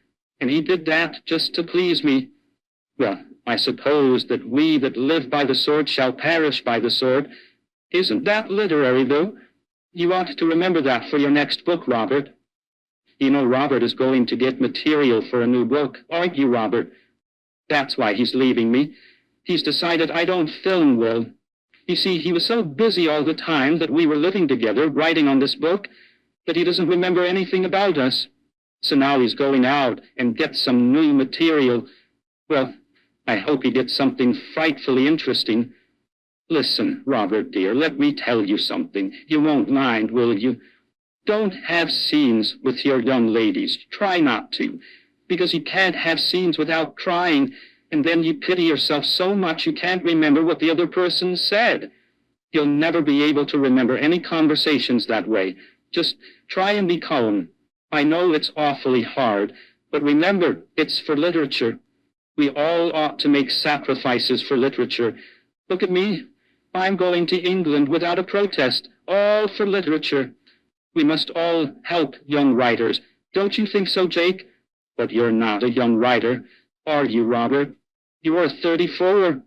and he did that just to please me. Well, I suppose that we that live by the sword shall perish by the sword. Isn't that literary, though? You ought to remember that for your next book, Robert. You know Robert is going to get material for a new book, aren't you, Robert? That's why he's leaving me. He's decided I don't film well. You see, he was so busy all the time that we were living together, writing on this book, that he doesn't remember anything about us. So now he's going out and gets some new material. Well, I hope he gets something frightfully interesting. Listen, Robert, dear, let me tell you something. You won't mind, will you? Don't have scenes with your young ladies. Try not to, because you can't have scenes without crying, and then you pity yourself so much you can't remember what the other person said. You'll never be able to remember any conversations that way. Just try and be calm. I know it's awfully hard, but remember, it's for literature. We all ought to make sacrifices for literature. Look at me. I'm going to England without a protest, all for literature. We must all help young writers. Don't you think so, Jake? But you're not a young writer, are you, Robert? You are 34.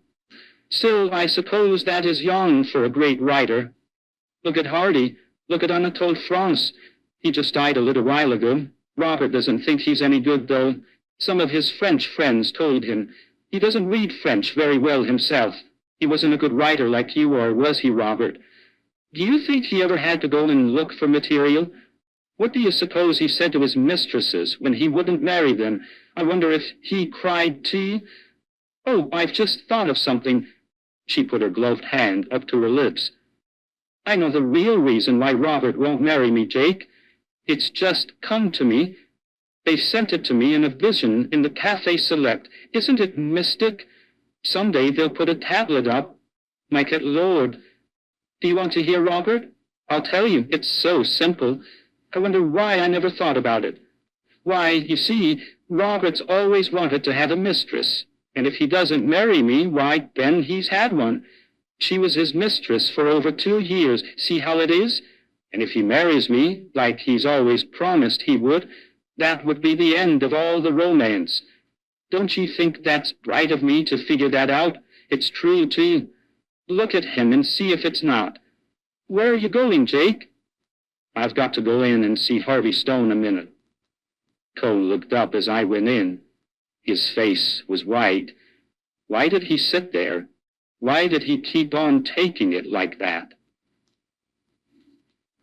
Still, I suppose that is young for a great writer. Look at Hardy. Look at Anatole France. He just died a little while ago. Robert doesn't think he's any good, though. Some of his French friends told him. He doesn't read French very well himself. He wasn't a good writer like you are, was he, Robert? Do you think he ever had to go and look for material? What do you suppose he said to his mistresses when he wouldn't marry them? I wonder if he cried tea? Oh, I've just thought of something. She put her gloved hand up to her lips. I know the real reason why Robert won't marry me, Jake. It's just come to me. They sent it to me in a vision in the Café Select. Isn't it mystic? Someday they'll put a tablet up, make it Lord. Do you want to hear, Robert? I'll tell you, it's so simple. I wonder why I never thought about it. Why, you see, Robert's always wanted to have a mistress, and if he doesn't marry me, why, then he's had one. She was his mistress for over 2 years. See how it is? And if he marries me, like he's always promised he would, that would be the end of all the romance. Don't you think that's bright of me to figure that out? It's true, too. Look at him and see if it's not. Where are you going, Jake? I've got to go in and see Harvey Stone a minute. Cole looked up as I went in. His face was white. Why did he sit there? Why did he keep on taking it like that?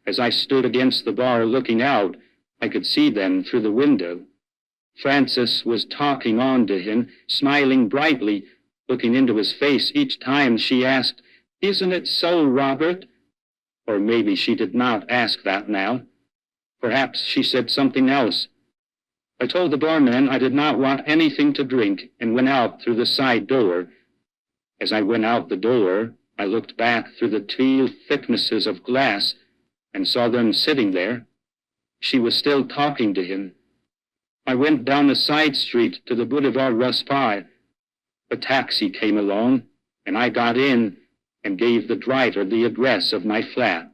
As I stood against the bar looking out, I could see them through the window. Frances was talking on to him, smiling brightly, looking into his face each time she asked, "Isn't it so, Robert?" Or maybe she did not ask that now. Perhaps she said something else. I told the barman I did not want anything to drink and went out through the side door. As I went out the door, I looked back through the teal thicknesses of glass and saw them sitting there. She was still talking to him. I went down a side street to the Boulevard Raspail. A taxi came along, and I got in and gave the driver the address of my flat.